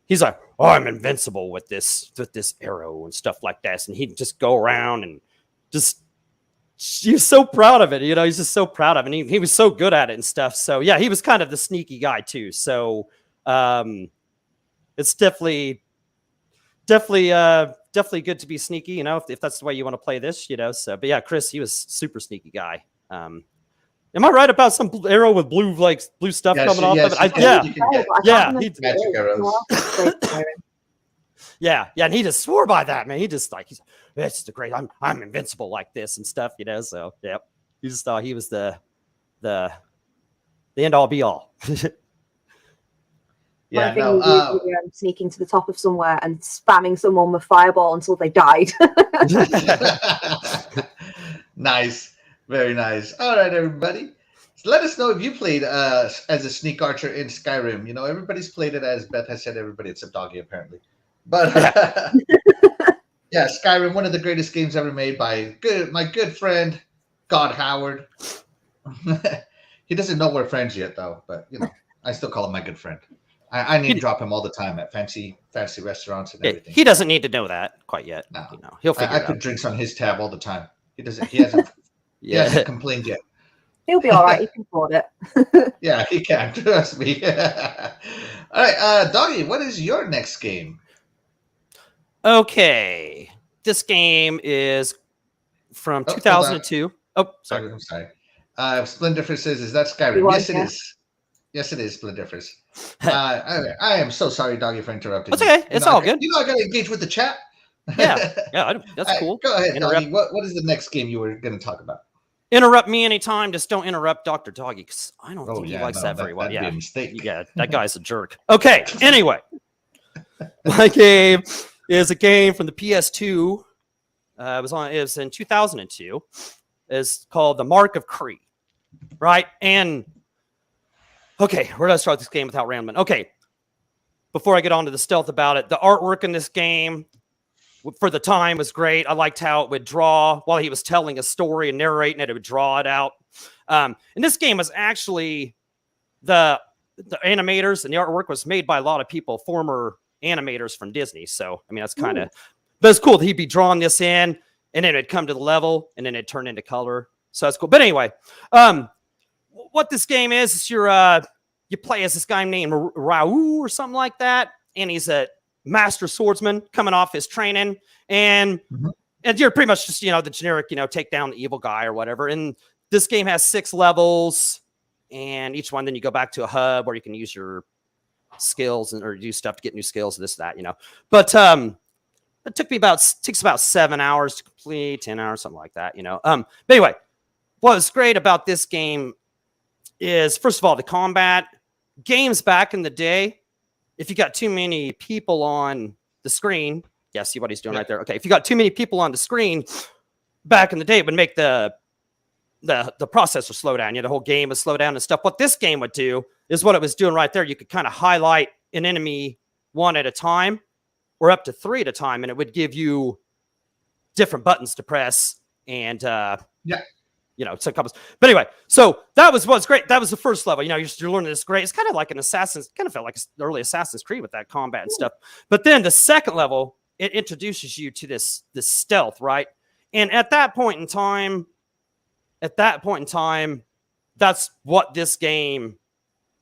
[SPEAKER 3] like, "Oh, I'm invincible with this arrow and stuff like that." And he'd just go around and just. He was so proud of it, you know. He's just so proud of it. And he was so good at it and stuff. So yeah, he was kind of the sneaky guy too. So it's definitely good to be sneaky, you know, if that's the way you want to play this, you know. So, but yeah, Chris, he was super sneaky guy. Am I right about some arrow with blue stuff coming off of it?
[SPEAKER 2] Magic arrows.
[SPEAKER 3] Yeah, and he just swore by that, man. He's it's the great. I'm invincible like this and stuff, you know. So yeah, he just thought he was the end all be all.
[SPEAKER 4] Sneaking to the top of somewhere and spamming someone with fireball until they died.
[SPEAKER 2] Nice, very nice. All right, everybody. So let us know if you played as a sneak archer in Skyrim. You know, everybody's played it, as Beth has said. Everybody except Doggy, apparently. But yeah, Skyrim, one of the greatest games ever made by my good friend God Howard. He doesn't know we're friends yet, though. But you know, I still call him my good friend. I name drop him all the time at fancy restaurants and everything.
[SPEAKER 3] He doesn't need to know that quite yet.
[SPEAKER 2] No,
[SPEAKER 3] you know, he'll figure it out.
[SPEAKER 2] I put drinks on his tab all the time. He hasn't complained yet.
[SPEAKER 4] He'll be all right. He can afford it.
[SPEAKER 2] Yeah, he can. Trust me. All right, Doggy, what is your next game?
[SPEAKER 3] Okay, this game is from 2002. Oh, sorry.
[SPEAKER 2] I'm sorry. Splendiferous says, "Is that Skyrim?" Yes, it is. Yes, it is, Splendiferous. I am so sorry, Doggy, for interrupting.
[SPEAKER 3] It's okay. It's all good.
[SPEAKER 2] You know, I got to engage with the chat.
[SPEAKER 3] Yeah, that's cool.
[SPEAKER 2] Go ahead, Doggy. What is the next game you were going to talk about?
[SPEAKER 3] Interrupt me anytime. Just don't interrupt Dr. Doggy, because I don't think he likes that very well.
[SPEAKER 2] That'd be a mistake.
[SPEAKER 3] Yeah, that guy's a jerk. Okay, anyway. My game is a game from the PS2. It was in 2002. It's called The Mark of Cree. Right? And okay, where do I start this game without rambling? Okay, before I get on to the stealth about it, the artwork in this game for the time was great. I liked how it would draw while he was telling a story and narrating it. It would draw it out. And this game was actually the animators and the artwork was made by a lot of people, former animators from Disney. So I mean, that's kind of, but it's cool that he'd be drawing this in, and then it'd come to the level, and then it'd turn into color. So that's cool. But anyway, what this game is you play as this guy named Raoul or something like that, and he's a master swordsman coming off his training, and you're pretty much just, you know, the generic, you know, take down the evil guy or whatever. And this game has 6 levels, and each one, then you go back to a hub where you can use your skills or do stuff to get new skills, this, that, you know. But it takes about 7 hours to complete, 10 hours, something like that, you know. But anyway, what was great about this game is, first of all, the combat. Games back in the day, if you got too many people on the screen, see what he's doing right there. Okay, if you got too many people on the screen back in the day, it would make the processor slow down. You know, the whole game would slow down and stuff. What this game would do is what it was doing right there. You could kind of highlight an enemy one at a time or up to 3 at a time, and it would give you different buttons to press and you know, so couples. But anyway, so that was what's great. That was the first level. You know, you're learning this great. It's kind of like an Assassin's, kind of felt like an early Assassin's Creed with that combat and stuff. But then the second level, it introduces you to this stealth, right? And at that point in time, that's what this game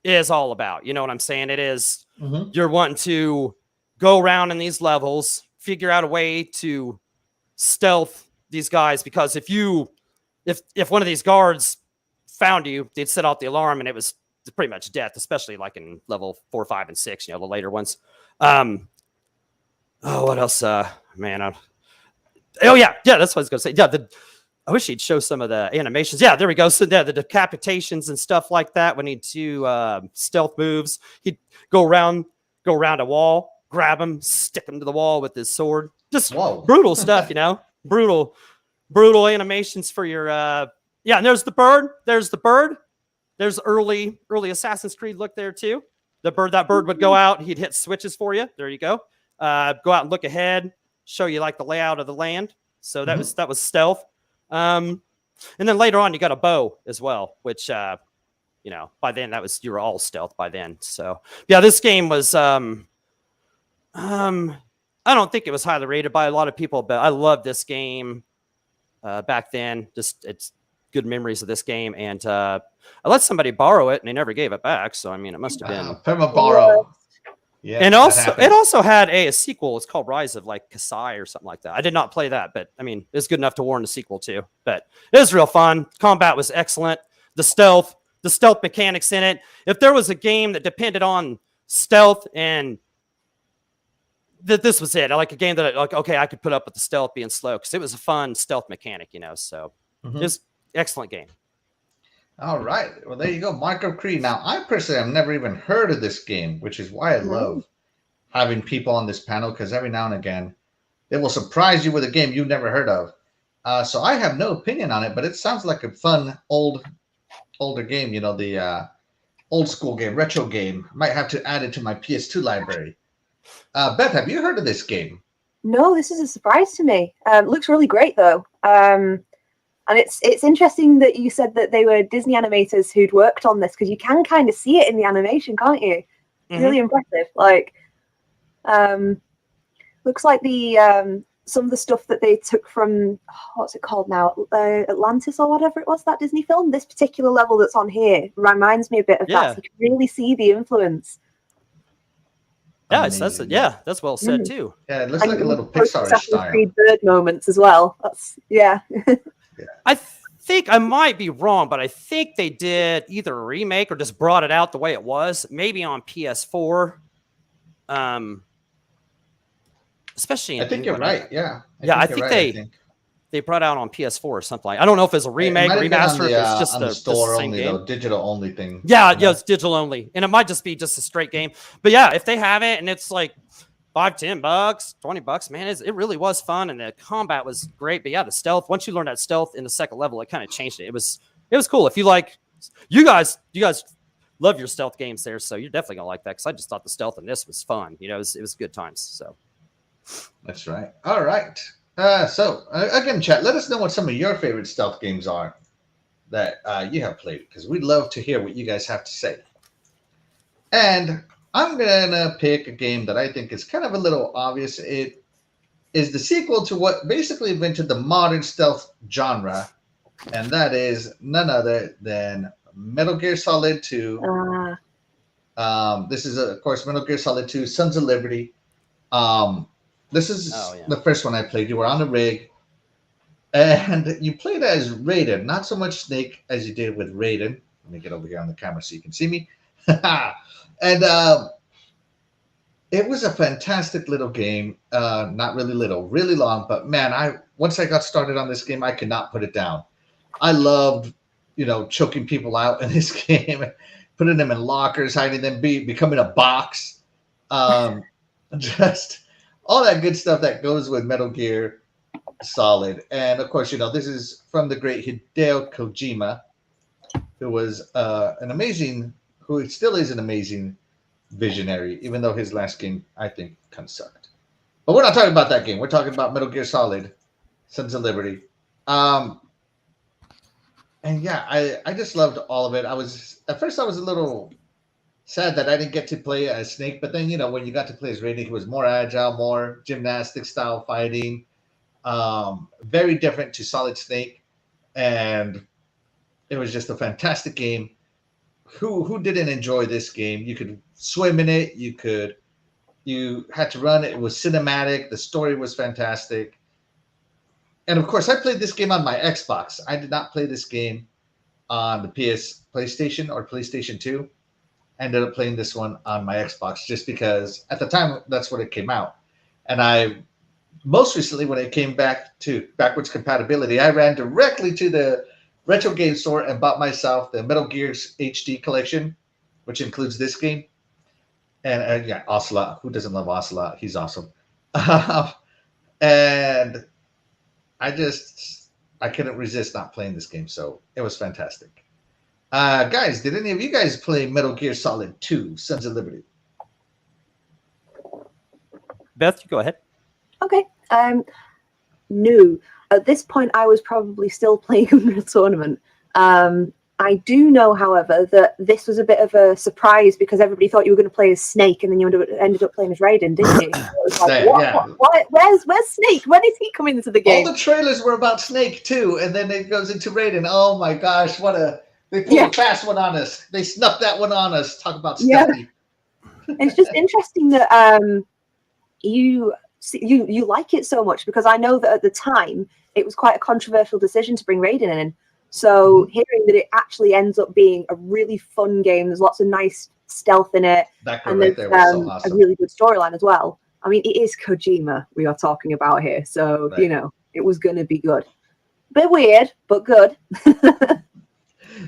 [SPEAKER 3] is all about. You know what I'm saying? It is, you're wanting to go around in these levels, figure out a way to stealth these guys, because if one of these guards found you, they'd set off the alarm, and it was pretty much death, especially like in level 4, 5, and 6, you know, the later ones. Oh, what else? Man, oh yeah, that's what I was gonna say. Yeah, I wish he'd show some of the animations. Yeah, there we go. So yeah, the decapitations and stuff like that. When he'd do stealth moves, he'd go around a wall, grab him, stick him to the wall with his sword. Just brutal stuff, you know. Brutal animations for your yeah. And there's the bird. There's early Assassin's Creed look there too. That bird would go out. He'd hit switches for you. There you go. Go out and look ahead. Show you like the layout of the land. So that was stealth. And then later on, you got a bow as well, which, you know, by then you were all stealth by then. So yeah, this game was, I don't think it was highly rated by a lot of people, but I loved this game, back then. Just, it's good memories of this game. And, I let somebody borrow it and they never gave it back. So, I mean, it must have been
[SPEAKER 2] perma borrow. Yeah,
[SPEAKER 3] and also it also had a sequel. It's called Rise of like Kasai or something like that. I did not play that, but I mean, it's good enough to warrant a sequel too. But it was real fun. Combat was excellent. The stealth mechanics in it. If there was a game that depended on stealth, and this was it. I like a game that I could put up with the stealth being slow, because it was a fun stealth mechanic, you know. So it was excellent game.
[SPEAKER 2] All right. Well, there you go. Mark of Creed. Now, I personally have never even heard of this game, which is why I love having people on this panel, because every now and again, they will surprise you with a game you've never heard of. So I have no opinion on it, but it sounds like a fun, older game, you know, the old school game, retro game. Might have to add it to my PS2 library. Beth, have you heard of this game?
[SPEAKER 4] No, this is a surprise to me. It looks really great, though. And it's interesting that you said that they were Disney animators who'd worked on this, because you can kind of see it in the animation, can't you? It's really impressive. Like, looks like the some of the stuff that they took from, what's it called now, Atlantis or whatever it was, that Disney film. This particular level that's on here reminds me a bit of that. So you can really see the influence.
[SPEAKER 3] Yeah, that's well said too.
[SPEAKER 2] Yeah, it looks like a little Pixar style.
[SPEAKER 4] Creed bird moments as well. That's
[SPEAKER 3] I think I might be wrong, but I think they did either a remake or just brought it out the way it was, maybe on PS4. Especially in
[SPEAKER 2] I think you're right. Yeah.
[SPEAKER 3] I think they brought out on PS4 or something. I don't know if it's a remake, remaster, if it's just the
[SPEAKER 2] store
[SPEAKER 3] same
[SPEAKER 2] only,
[SPEAKER 3] game.
[SPEAKER 2] though, digital only thing.
[SPEAKER 3] Yeah, it's digital only, and it might just be just a straight game. But yeah, if they have it and it's like $5, $10, $20, man, it really was fun, and the combat was great. But yeah, the stealth. Once you learn that stealth in the second level, it kind of changed it. It was cool. If you like, you guys love your stealth games there, so you're definitely gonna like that. Because I just thought the stealth in this was fun. You know, it was good times. So
[SPEAKER 2] that's right. All right. So again, chat, let us know what some of your favorite stealth games are that you have played, because we'd love to hear what you guys have to say. And I'm gonna pick a game that I think is kind of a little obvious. It is the sequel to what basically invented the modern stealth genre, and that is none other than Metal Gear Solid 2. This is, of course, Metal Gear Solid 2: Sons of Liberty. This is the first one I played. You were on the rig, and you played as Raiden, not so much Snake as you did with Raiden. Let me get over here on the camera so you can see me. And it was a fantastic little game. Not really little, really long. But man, once I got started on this game, I could not put it down. I loved, choking people out in this game, putting them in lockers, hiding them, becoming a box. Just all that good stuff that goes with Metal Gear Solid. And of course, this is from the great Hideo Kojima, who was who still is an amazing visionary, even though his last game, I think, kind of sucked. But we're not talking about that game. We're talking about Metal Gear Solid, Sons of Liberty. And yeah, I just loved all of it. At first I was a little sad that I didn't get to play as Snake, but then, when you got to play as Raiden, he was more agile, more gymnastic style fighting, very different to Solid Snake, and it was just a fantastic game. Who didn't enjoy this game? You could swim in it, you had to run, it was cinematic, the story was fantastic. And of course, I played this game on my Xbox. I did not play this game on the PlayStation or PlayStation 2. I ended up playing this one on my Xbox just because at the time that's when it came out. And I most recently, when it came back to backwards compatibility, I ran directly to the retro game store and bought myself the Metal Gear's HD collection, which includes this game. And yeah, Ocelot. Who doesn't love Ocelot? He's awesome. And I couldn't resist not playing this game, so it was fantastic. Guys, did any of you guys play Metal Gear Solid 2, Sons of Liberty?
[SPEAKER 3] Beth, you go ahead.
[SPEAKER 4] Okay. No. At this point, I was probably still playing Unreal Tournament. I do know, however, that this was a bit of a surprise because everybody thought you were going to play as Snake, and then you ended up playing as Raiden, didn't you? So it was like, what? Where's Snake? When is he coming into the game?
[SPEAKER 2] All the trailers were about Snake too, and then it goes into Raiden. Oh my gosh, they pulled a fast one on us. They snuck that one on us. Talk about stealthy.
[SPEAKER 4] Yeah. It's just interesting that you like it so much, because I know that at the time it was quite a controversial decision to bring Raiden in. So hearing that it actually ends up being a really fun game, there's lots of nice stealth in it, and there's a really good storyline as well. I mean, it is Kojima we are talking about here, so you know it was going to be good. Bit weird, but good.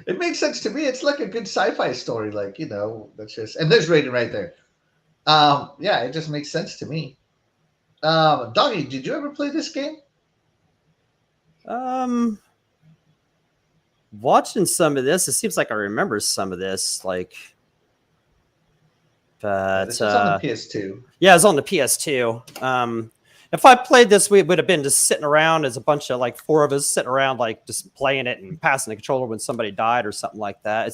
[SPEAKER 2] It makes sense to me. It's like a good sci-fi story, that's just, and there's Raiden right there. Yeah, it just makes sense to me. Doggy, did you ever play this game?
[SPEAKER 3] Watching some of this, it seems like I remember some of this, but
[SPEAKER 2] this was on the PS2.
[SPEAKER 3] Yeah, it was on the PS2. If I played this, we would have been just sitting around as a bunch of four of us sitting around, just playing it and passing the controller when somebody died or something like that.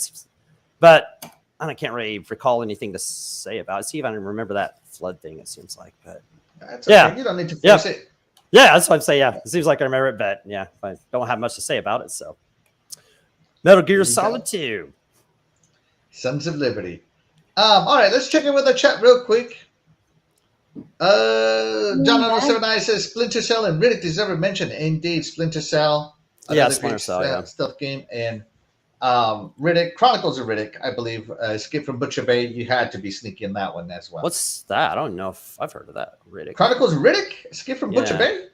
[SPEAKER 3] But I can't really recall anything to say about it. See if I can remember that flood thing. It seems like, but
[SPEAKER 2] that's okay. You don't need to force it.
[SPEAKER 3] Yeah, that's what I'm saying. Yeah, it seems like I remember it, but yeah, I don't have much to say about it. So, Metal Gear Solid 2,
[SPEAKER 2] Sons of Liberty. All right, let's check in with the chat real quick. John 079 says Splinter Cell and Riddick deserve a mention. Indeed, Splinter Cell.
[SPEAKER 3] Splinter Cell,
[SPEAKER 2] stealth game, and Riddick, Chronicles of Riddick, I believe. Escape from Butcher Bay. You had to be sneaky in that one as well.
[SPEAKER 3] What's that? I don't know if I've heard of that. Riddick.
[SPEAKER 2] Chronicles of Riddick? Escape from Butcher Bay?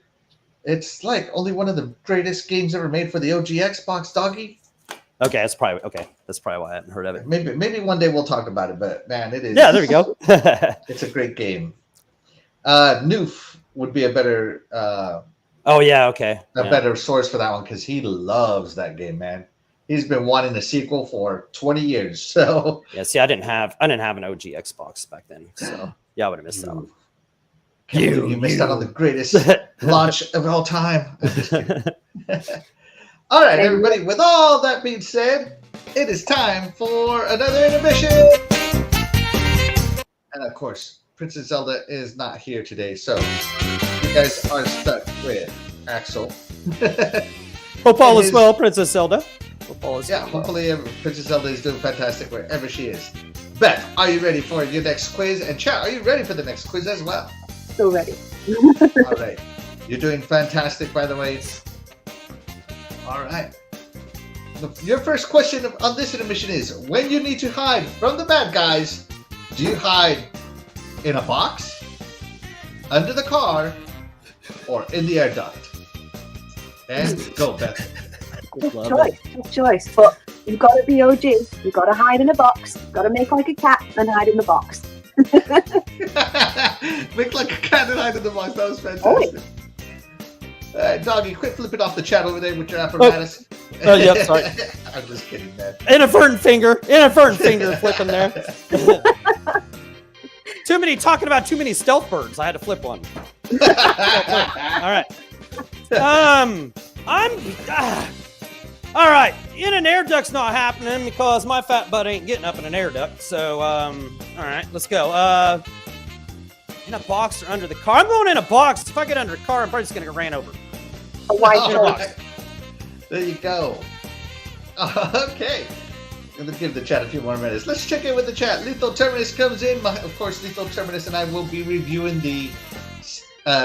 [SPEAKER 2] It's only one of the greatest games ever made for the OG Xbox, doggy.
[SPEAKER 3] Okay, that's probably why I hadn't heard of it.
[SPEAKER 2] Maybe one day we'll talk about it, but man, it is.
[SPEAKER 3] Yeah, there we go.
[SPEAKER 2] It's a great game. Noof would be a better. Better source for that one because he loves that game, man. He's been wanting a sequel for 20 years. So
[SPEAKER 3] yeah, see, I didn't have an OG Xbox back then, so yeah, I would have missed that one.
[SPEAKER 2] You missed out on the greatest launch of all time. I'm just kidding. All right, everybody. With all that being said, it is time for another intermission. And of course, Princess Zelda is not here today, so you guys are stuck with Axel.
[SPEAKER 3] Hope all is well, Princess Zelda.
[SPEAKER 2] Hopefully Princess Zelda is doing fantastic wherever she is. Beth, are you ready for your next quiz? And chat, are you ready for the next quiz as well?
[SPEAKER 4] So ready.
[SPEAKER 2] All right. You're doing fantastic, by the way. All right. Your first question on this intermission is, when you need to hide from the bad guys, do you hide in a box, under the car, or in the air duct? And go, Beth.
[SPEAKER 4] Tough choice. But you've got to be OG. You've got to hide in a box. You've got to make like a cat and hide in the box.
[SPEAKER 2] Make like a cat and hide in the box. That was fantastic. Doggy, quit flipping off the chat over there with your apparatus.
[SPEAKER 3] Yeah, sorry.
[SPEAKER 2] I'm just kidding, man.
[SPEAKER 3] Inadvertent finger flipping there. Too many talking about too many stealth birds. I had to flip one. All right. All right. In an air duct's not happening because my fat butt ain't getting up in an air duct. So, all right, let's go. In a box or under the car? I'm going in a box. If I get under a car, I'm probably just gonna get ran over.
[SPEAKER 4] A white
[SPEAKER 2] All
[SPEAKER 4] choice.
[SPEAKER 2] right. There you go. Okay. I'm going to give the chat a few more minutes. Let's check in with the chat. Lethal Terminus comes in. Of course, Lethal Terminus and I will be reviewing the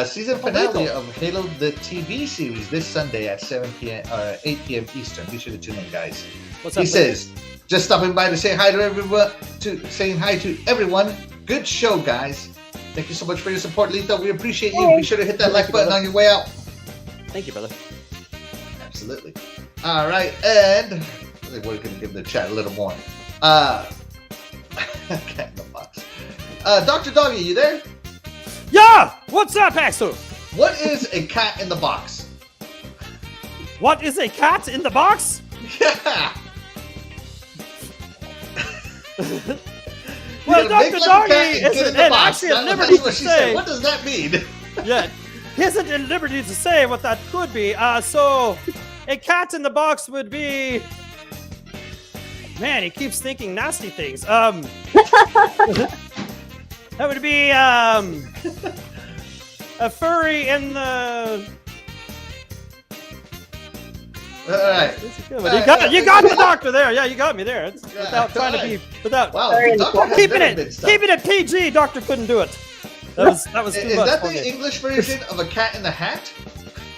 [SPEAKER 2] season finale of Halo, the TV series, this Sunday at 7 p.m. 8 p.m. Eastern. Be sure to tune in, guys.
[SPEAKER 3] What's up,
[SPEAKER 2] He says, just stopping by to say hi to everyone. Saying hi to everyone. Good show, guys. Thank you so much for your support, Lethal. We appreciate you. Be sure to hit that like button on your way out.
[SPEAKER 3] Thank you, brother.
[SPEAKER 2] Absolutely. All right, and we're going to give the chat a little more. Cat in the box. Dr. Doggy, you there?
[SPEAKER 3] Yeah! What's up, Axel?
[SPEAKER 2] What is a cat in the box?
[SPEAKER 3] What is a cat in the box?
[SPEAKER 2] Yeah.
[SPEAKER 3] Well,
[SPEAKER 2] You gotta
[SPEAKER 3] Dr.
[SPEAKER 2] make like a
[SPEAKER 3] Doggy
[SPEAKER 2] cat and get in
[SPEAKER 3] isn't
[SPEAKER 2] the
[SPEAKER 3] and
[SPEAKER 2] box.
[SPEAKER 3] actually at
[SPEAKER 2] That's
[SPEAKER 3] liberty
[SPEAKER 2] what
[SPEAKER 3] to
[SPEAKER 2] she
[SPEAKER 3] say.
[SPEAKER 2] said. What does that mean?
[SPEAKER 3] Yeah, he isn't at liberty to say what that could be. So, a cat in the box would be. Man, he keeps thinking nasty things. That would be a furry in the.
[SPEAKER 2] All right.
[SPEAKER 3] You got the doctor there. Yeah, you got me there. It's, without trying to be without
[SPEAKER 2] Wow.
[SPEAKER 4] Very
[SPEAKER 2] the doctor has
[SPEAKER 3] keeping
[SPEAKER 2] very good
[SPEAKER 3] it
[SPEAKER 2] stuff.
[SPEAKER 3] keeping it PG. Doctor couldn't do it. That was too
[SPEAKER 2] Is
[SPEAKER 3] much
[SPEAKER 2] that
[SPEAKER 3] for
[SPEAKER 2] the
[SPEAKER 3] me.
[SPEAKER 2] English version of a cat in the hat?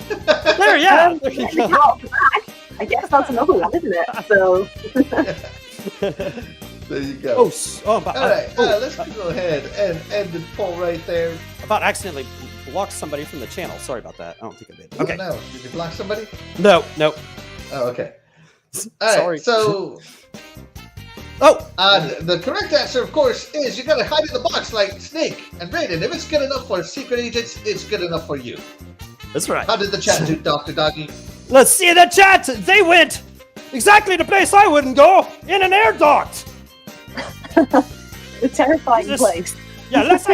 [SPEAKER 3] There, yeah. There you
[SPEAKER 4] The
[SPEAKER 3] go.
[SPEAKER 4] cat off the back. I guess that's another one, isn't it? So
[SPEAKER 2] There you go.
[SPEAKER 3] Oh,
[SPEAKER 2] All right, let's go ahead and end the poll right there.
[SPEAKER 3] about accidentally blocked somebody from the channel. Sorry about that. I don't think I did.
[SPEAKER 2] Oh,
[SPEAKER 3] Okay.
[SPEAKER 2] no, did you block somebody?
[SPEAKER 3] No.
[SPEAKER 2] Oh, okay. All right,
[SPEAKER 3] Sorry.
[SPEAKER 2] so
[SPEAKER 3] Oh,
[SPEAKER 2] the correct answer, of course, is you gotta hide in the box like Snake and Raiden. If it's good enough for secret agents, it's good enough for you.
[SPEAKER 3] that's right.
[SPEAKER 2] How did the chat do, Dr. Doggy?
[SPEAKER 3] Let's see the chat. They went exactly the place I wouldn't go, in an air duct.
[SPEAKER 4] the terrifying
[SPEAKER 3] This-
[SPEAKER 4] place.
[SPEAKER 3] Yeah, unless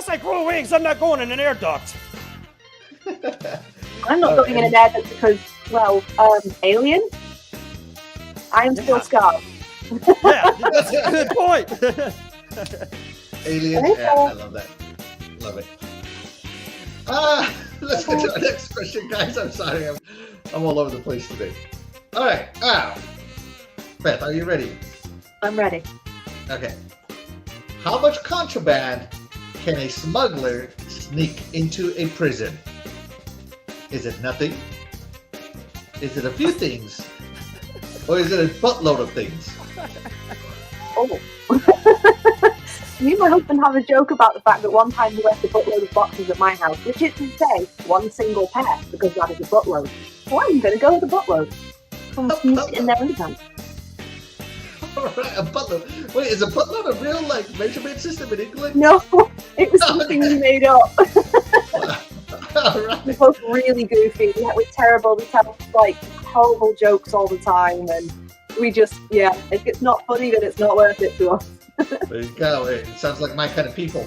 [SPEAKER 3] I grow wings, I'm not going in an air duct.
[SPEAKER 4] I'm not going in an air duct because, well, alien. I am still
[SPEAKER 3] Yeah.
[SPEAKER 4] scarred.
[SPEAKER 3] Yeah, that's a good point.
[SPEAKER 2] Alien? Yeah, I love that. Love it. Let's get to our next question, guys. I'm sorry, I'm all over the place today. All right, Beth, are you ready?
[SPEAKER 4] I'm ready.
[SPEAKER 2] Okay. How much contraband can a smuggler sneak into a prison? Is it nothing? Is it a few things? Or is it a buttload of things?
[SPEAKER 4] Oh. Me and my husband have a joke about the fact that one time he left a buttload of boxes at my house, which is to say, one single pair, because that is a buttload. So I'm going to go with a buttload. Come sneak it in there anytime.
[SPEAKER 2] Alright, a buttload. Wait, is a buttload a real, measurement system in England?
[SPEAKER 4] No, it was something we made up.
[SPEAKER 2] Alright.
[SPEAKER 4] We're both really goofy. We're terrible. We tell, horrible jokes all the time, and we just, if it's not funny, then it's not worth it to us.
[SPEAKER 2] There you go. It sounds like my kind of people.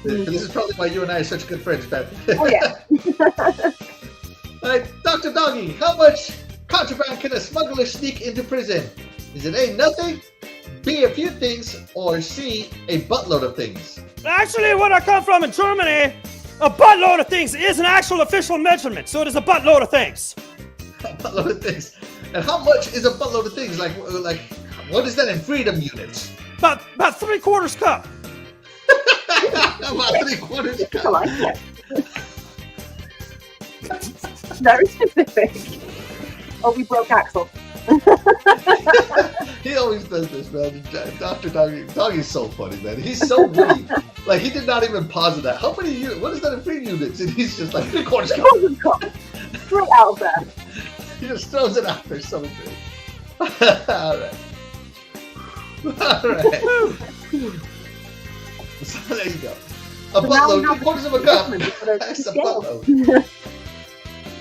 [SPEAKER 2] This is probably why you and I are such good friends, Beth.
[SPEAKER 4] Oh, yeah.
[SPEAKER 2] Alright, Dr. Doggy, how much contraband can a smuggler sneak into prison? Is it A, nothing, B, a few things, or C, a buttload of things?
[SPEAKER 3] Actually, where I come from in Germany, a buttload of things is an actual official measurement, so it is a buttload of things.
[SPEAKER 2] A buttload of things. And how much is a buttload of things? Like what is that in freedom units?
[SPEAKER 3] About 3/4 cup.
[SPEAKER 2] About 3/4
[SPEAKER 4] I
[SPEAKER 2] cup.
[SPEAKER 4] like it. Very specific. Oh, we broke Axel.
[SPEAKER 2] He always does this, man. Dr. Doggy's so funny, man. He's so witty. He did not even pause at that. How many units? What is that in free units? And he's just like 3/4 cup.
[SPEAKER 4] Straight out of there.
[SPEAKER 2] He just throws it out there so good. Alright. So there you go. A
[SPEAKER 4] So now we
[SPEAKER 2] buttload,
[SPEAKER 4] have
[SPEAKER 2] 3/4 of a cup.
[SPEAKER 4] measurement instead of
[SPEAKER 2] That's a
[SPEAKER 4] scale.
[SPEAKER 2] buttload.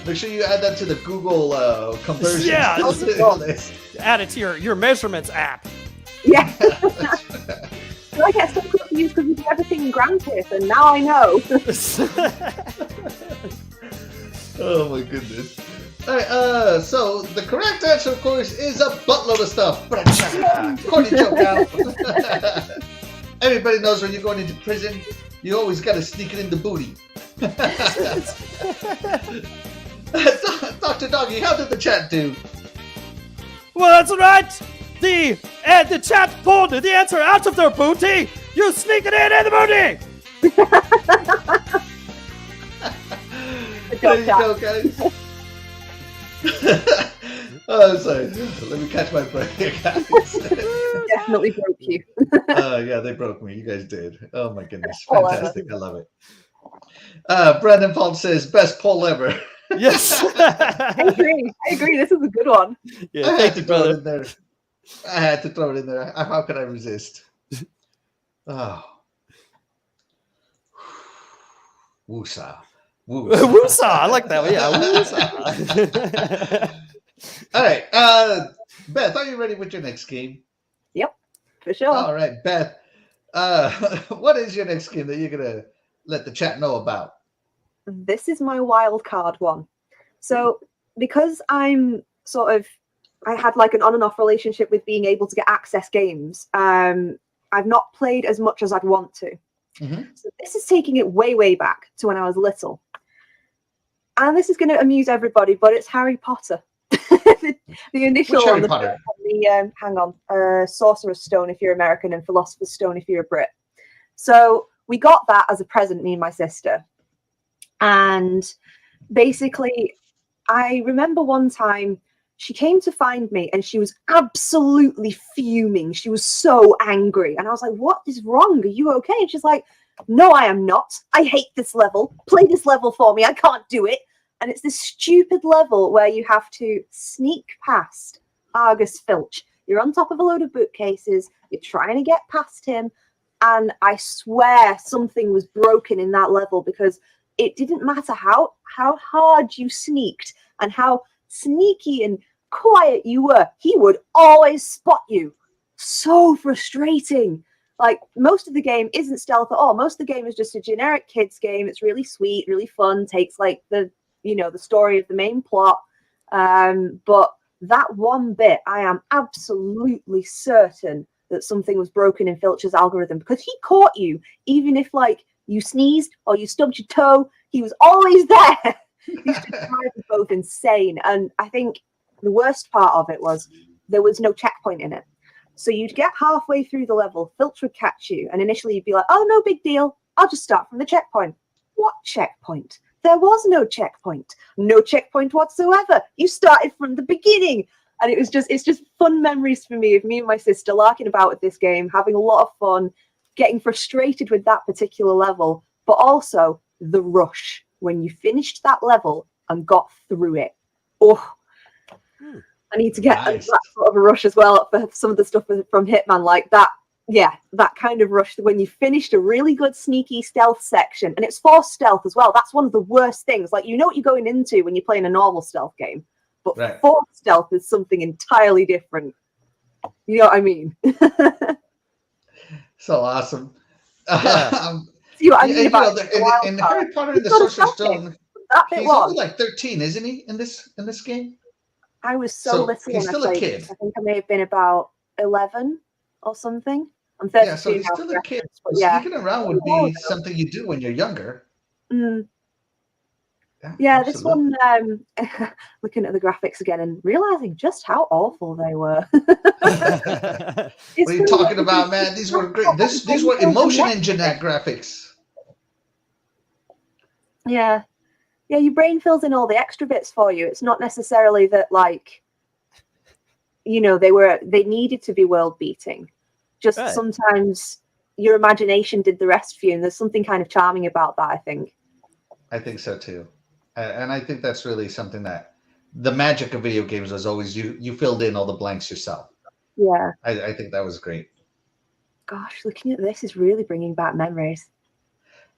[SPEAKER 2] Make sure you add that to the Google conversion
[SPEAKER 3] Yeah,
[SPEAKER 2] list.
[SPEAKER 3] Add it to your measurements app.
[SPEAKER 4] Yeah. Do I get some cookies confused because we do everything in Grand Theft, and now I know.
[SPEAKER 2] Oh my goodness. Alright, so the correct answer, of course, is a buttload of stuff. Corny joke out. Everybody knows when you're going into prison, you always got to sneak it in the booty. Dr. Doggy, how did the chat do?
[SPEAKER 3] Well, that's right. The chat pulled the answer out of their booty. You sneak it in the booty.
[SPEAKER 2] There you go, guys. Oh, sorry. Let me catch my breath here, guys.
[SPEAKER 4] Definitely broke you.
[SPEAKER 2] Yeah, they broke me. You guys did. Oh my goodness. Fantastic. I love it. Brandon Paul says, best poll ever.
[SPEAKER 3] Yes.
[SPEAKER 4] I agree. This is a good one.
[SPEAKER 3] Yeah,
[SPEAKER 2] I had
[SPEAKER 3] thank
[SPEAKER 2] to
[SPEAKER 3] you,
[SPEAKER 2] throw it
[SPEAKER 3] brother.
[SPEAKER 2] in there. I had to throw it in there. How could I resist? Oh. Woosah.
[SPEAKER 3] Woosah. I like that one. Yeah, woosah.
[SPEAKER 2] All right. Beth, are you ready with your next game?
[SPEAKER 4] Yep, for sure.
[SPEAKER 2] All right, Beth. What is your next game that you're going to let the chat know about?
[SPEAKER 4] This is my wild card one. So because I had like an on and off relationship with being able to get access games, I've not played as much as I'd want to.
[SPEAKER 2] Mm-hmm.
[SPEAKER 4] So this is taking it way, way back to when I was little. And this is going to amuse everybody, but it's Harry Potter. the initial
[SPEAKER 2] Which Harry
[SPEAKER 4] one,
[SPEAKER 2] Potter?
[SPEAKER 4] Sorcerer's Stone if you're American and Philosopher's Stone if you're a Brit. So we got that as a present, me and my sister. And basically, I remember one time she came to find me and she was absolutely fuming. She was so angry. And I was like, what is wrong? Are you okay? And she's like, no, I am not. I hate this level. Play this level for me. I can't do it. And it's this stupid level where you have to sneak past Argus Filch. You're on top of a load of bookcases. You're trying to get past him. And I swear something was broken in that level because it didn't matter how hard you sneaked and how sneaky and quiet you were. He would always spot you. So frustrating. Like, most of the game isn't stealth at all. Most of the game is just a generic kids game. It's really sweet, really fun, takes like the story of the main plot. But that one bit, I am absolutely certain that something was broken in Filch's algorithm because he caught you, even if like you sneezed or you stubbed your toe, he was always there. He used to drive us both insane. And I think the worst part of it was there was no checkpoint in it. So you'd get halfway through the level, Filch would catch you, and initially you'd be like, oh, no big deal. I'll just start from the checkpoint. What checkpoint? There was no checkpoint. No checkpoint whatsoever. You started from the beginning. And it's just fun memories for me of me and my sister larking about with this game, having a lot of fun, getting frustrated with that particular level, but also the rush when you finished that level and got through it. Oh, I need to get that sort of a rush as well for some of the stuff from Hitman, like that. Yeah, that kind of rush when you finished a really good sneaky stealth section, and it's forced stealth as well. That's one of the worst things. Like, you know what you're going into when you're playing a normal stealth game, but forced stealth is something entirely different. You know what I mean?
[SPEAKER 2] So awesome.
[SPEAKER 4] Yeah. See what I mean about
[SPEAKER 2] in Harry Potter and the Sorcerer's Stone, he's only like 13, isn't he? In this game,
[SPEAKER 4] I was so little.
[SPEAKER 2] He's still a kid.
[SPEAKER 4] I think I may have been about 11 or something. I'm 32
[SPEAKER 2] yeah, so he's still a kid.
[SPEAKER 4] Yeah.
[SPEAKER 2] Sneaking around would be something you do when you're younger.
[SPEAKER 4] Mm. Yeah, this one, looking at the graphics again and realizing just how awful they were.
[SPEAKER 2] What are you talking about, man? These were great. These were emotion engine graphics.
[SPEAKER 4] Yeah. Yeah, your brain fills in all the extra bits for you. It's not necessarily that, like, you know, they needed to be world beating. Just sometimes your imagination did the rest for you, and there's something kind of charming about that, I think.
[SPEAKER 2] I think so too. And I think that's really something that the magic of video games was always you filled in all the blanks yourself.
[SPEAKER 4] Yeah.
[SPEAKER 2] I think that was great.
[SPEAKER 4] Gosh, looking at this is really bringing back memories.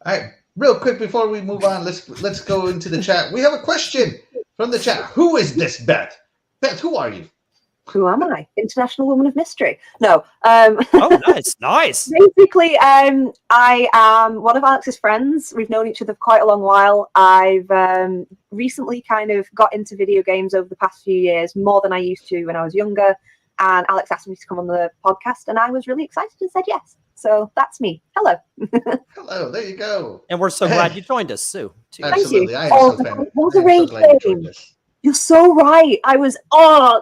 [SPEAKER 2] All right, real quick before we move on, let's go into the chat. We have a question from the chat. Who is this Beth? Beth, who are you?
[SPEAKER 4] Who am I? International Woman of Mystery. No.
[SPEAKER 3] Oh, nice.
[SPEAKER 4] Basically, I am one of Alex's friends. We've known each other for quite a long while. I've recently kind of got into video games over the past few years, more than I used to when I was younger. And Alex asked me to come on the podcast, and I was really excited and said yes. So that's me. Hello.
[SPEAKER 2] Hello, there you go.
[SPEAKER 3] And we're so glad you joined us, Sue. Too.
[SPEAKER 2] Absolutely.
[SPEAKER 4] Thank
[SPEAKER 2] I
[SPEAKER 4] you.
[SPEAKER 2] am so fan-
[SPEAKER 4] What
[SPEAKER 2] I
[SPEAKER 4] a
[SPEAKER 2] am so
[SPEAKER 4] rage
[SPEAKER 2] glad you joined
[SPEAKER 4] game.
[SPEAKER 2] us.
[SPEAKER 4] You're so right. I was,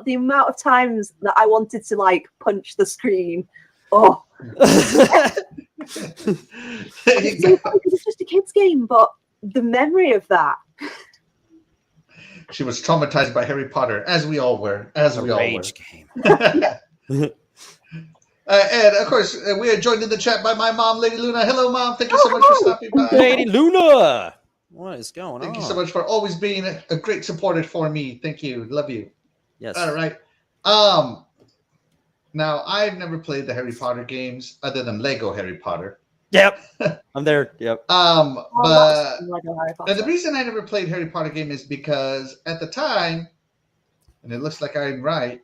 [SPEAKER 4] the amount of times that I wanted to like punch the screen. Oh,
[SPEAKER 2] There you go.
[SPEAKER 4] it's just a kid's game, but the memory of that.
[SPEAKER 2] She was traumatized by Harry Potter, as we all were. As we all were.
[SPEAKER 3] Rage game.
[SPEAKER 2] And of course, we are joined in the chat by my mom, Lady Luna. Hello, Mom. Thank you so much for stopping by.
[SPEAKER 3] Lady Luna, what is going on?
[SPEAKER 2] Thank you so much for always being a great supporter for me. Thank you. Love you.
[SPEAKER 3] Yes.
[SPEAKER 2] All right. Now, I've never played the Harry Potter games other than Lego Harry Potter.
[SPEAKER 3] Yep. I'm there. Yep.
[SPEAKER 2] But
[SPEAKER 4] Lego Harry Potter.
[SPEAKER 2] and the reason I never played Harry Potter game is because at the time, and it looks like I'm right,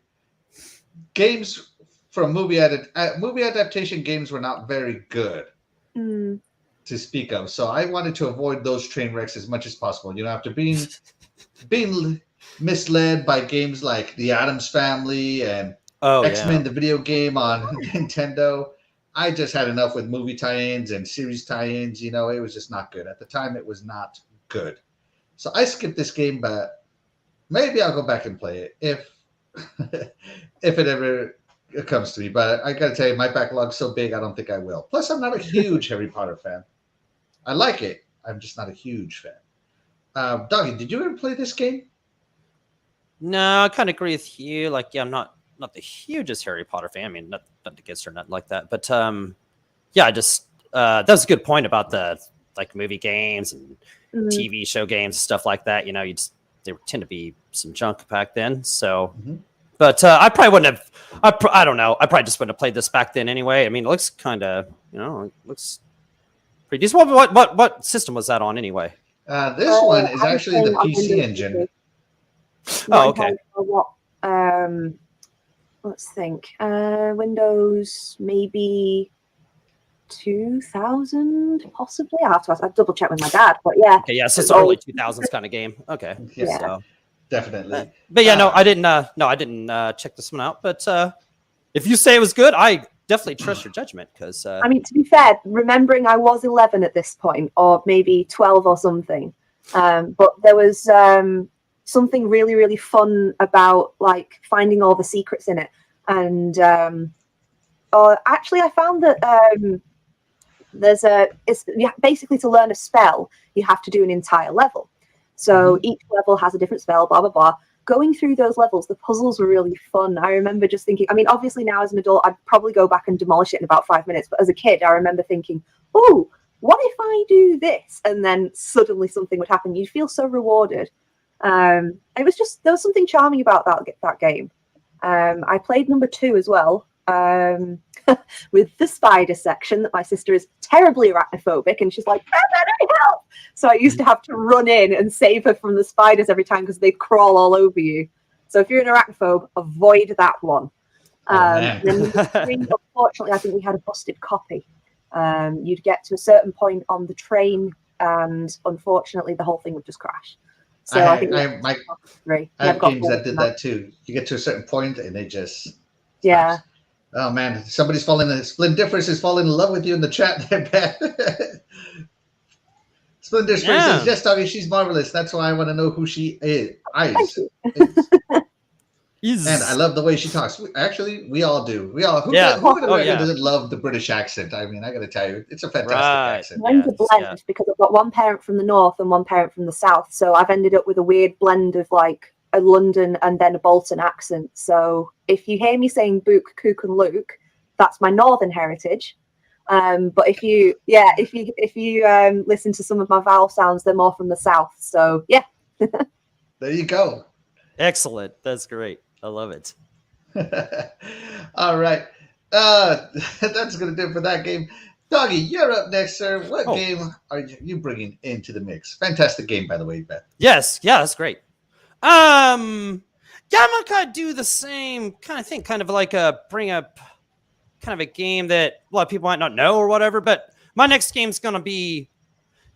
[SPEAKER 2] games from movie adaptation games were not very good to speak of. So I wanted to avoid those train wrecks as much as possible. You know, after being misled by games like The Addams Family and X-Men, the video game on Nintendo, I just had enough with movie tie-ins and series tie-ins. You know, it was just not good. At the time, it was not good. So I skipped this game, but maybe I'll go back and play it if if it ever comes to me. But I got to tell you, my backlog's so big, I don't think I will. Plus, I'm not a huge Harry Potter fan. I like it. I'm just not a huge fan. Doggy, did you ever play this game?
[SPEAKER 3] No, I kind of agree with you. Like, yeah, I'm not the hugest Harry Potter fan. I mean, not against or nothing like that. But yeah, I just that was a good point about the like movie games and TV show games, stuff like that. You know, they tend to be some junk back then. So, but I probably wouldn't have. I don't know. I probably just wouldn't have played this back then anyway. I mean, it looks kind of, you know, it looks pretty decent. What system was that on anyway?
[SPEAKER 2] This one is actually the PC engine.
[SPEAKER 3] Oh, okay.
[SPEAKER 4] What? Let's think. Windows maybe 2000, possibly. I have to ask. I double check with my dad, but yeah.
[SPEAKER 3] Okay, yeah, so it's an early 2000s kind of game. Okay,
[SPEAKER 2] Yeah.
[SPEAKER 3] so
[SPEAKER 2] Definitely.
[SPEAKER 3] but yeah, I didn't check this one out. But if you say it was good, I definitely trust your judgment because
[SPEAKER 4] I mean, to be fair, remembering I was 11 at this point, or maybe 12 or something, but there was something really, really fun about like finding all the secrets in it. And actually, I found that basically to learn a spell, you have to do an entire level. So each level has a different spell, blah, blah, blah. Going through those levels, the puzzles were really fun. I remember just thinking, I mean, obviously now as an adult, I'd probably go back and demolish it in about 5 minutes. But as a kid, I remember thinking, oh, what if I do this? And then suddenly something would happen. You'd feel so rewarded. It was just, there was something charming about that game. I played number 2 as well, with the spider section that my sister is terribly arachnophobic, and she's like, help! So I used to have to run in and save her from the spiders every time because they'd crawl all over you. So if you're an arachnophobe, avoid that one. And then number 3, unfortunately, I think we had a busted copy. You'd get to a certain point on the train, and unfortunately, the whole thing would just crash. So I think I have
[SPEAKER 2] games that did that too. You get to a certain point and they just
[SPEAKER 4] stops.
[SPEAKER 2] Oh man, somebody's Splendiferous is falling in love with you in the chat there, Pat. Splendiferous says, yes, Doggy, she's marvelous. That's why I want to know who she is. And I love the way she talks. Actually, we all do. We all. Who doesn't love the British accent? I mean, I got to tell you, it's a fantastic accent.
[SPEAKER 4] Mine's a blend because I've got one parent from the north and one parent from the south. So I've ended up with a weird blend of like a London and then a Bolton accent. So if you hear me saying Book, Cook, and Luke, that's my northern heritage. But if you listen to some of my vowel sounds, they're more from the south. So yeah.
[SPEAKER 2] There you go.
[SPEAKER 3] Excellent. That's great. I love it.
[SPEAKER 2] All right. That's going to do it for that game. Doggy, you're up next, sir. What game are you bringing into the mix? Fantastic game, by the way, Beth.
[SPEAKER 3] Yes. Yeah, that's great. Yeah, Yeah, I'm gonna kind of do the same kind of thing, kind of like bring up kind of a game that a lot of people might not know or whatever. But my next game's gonna be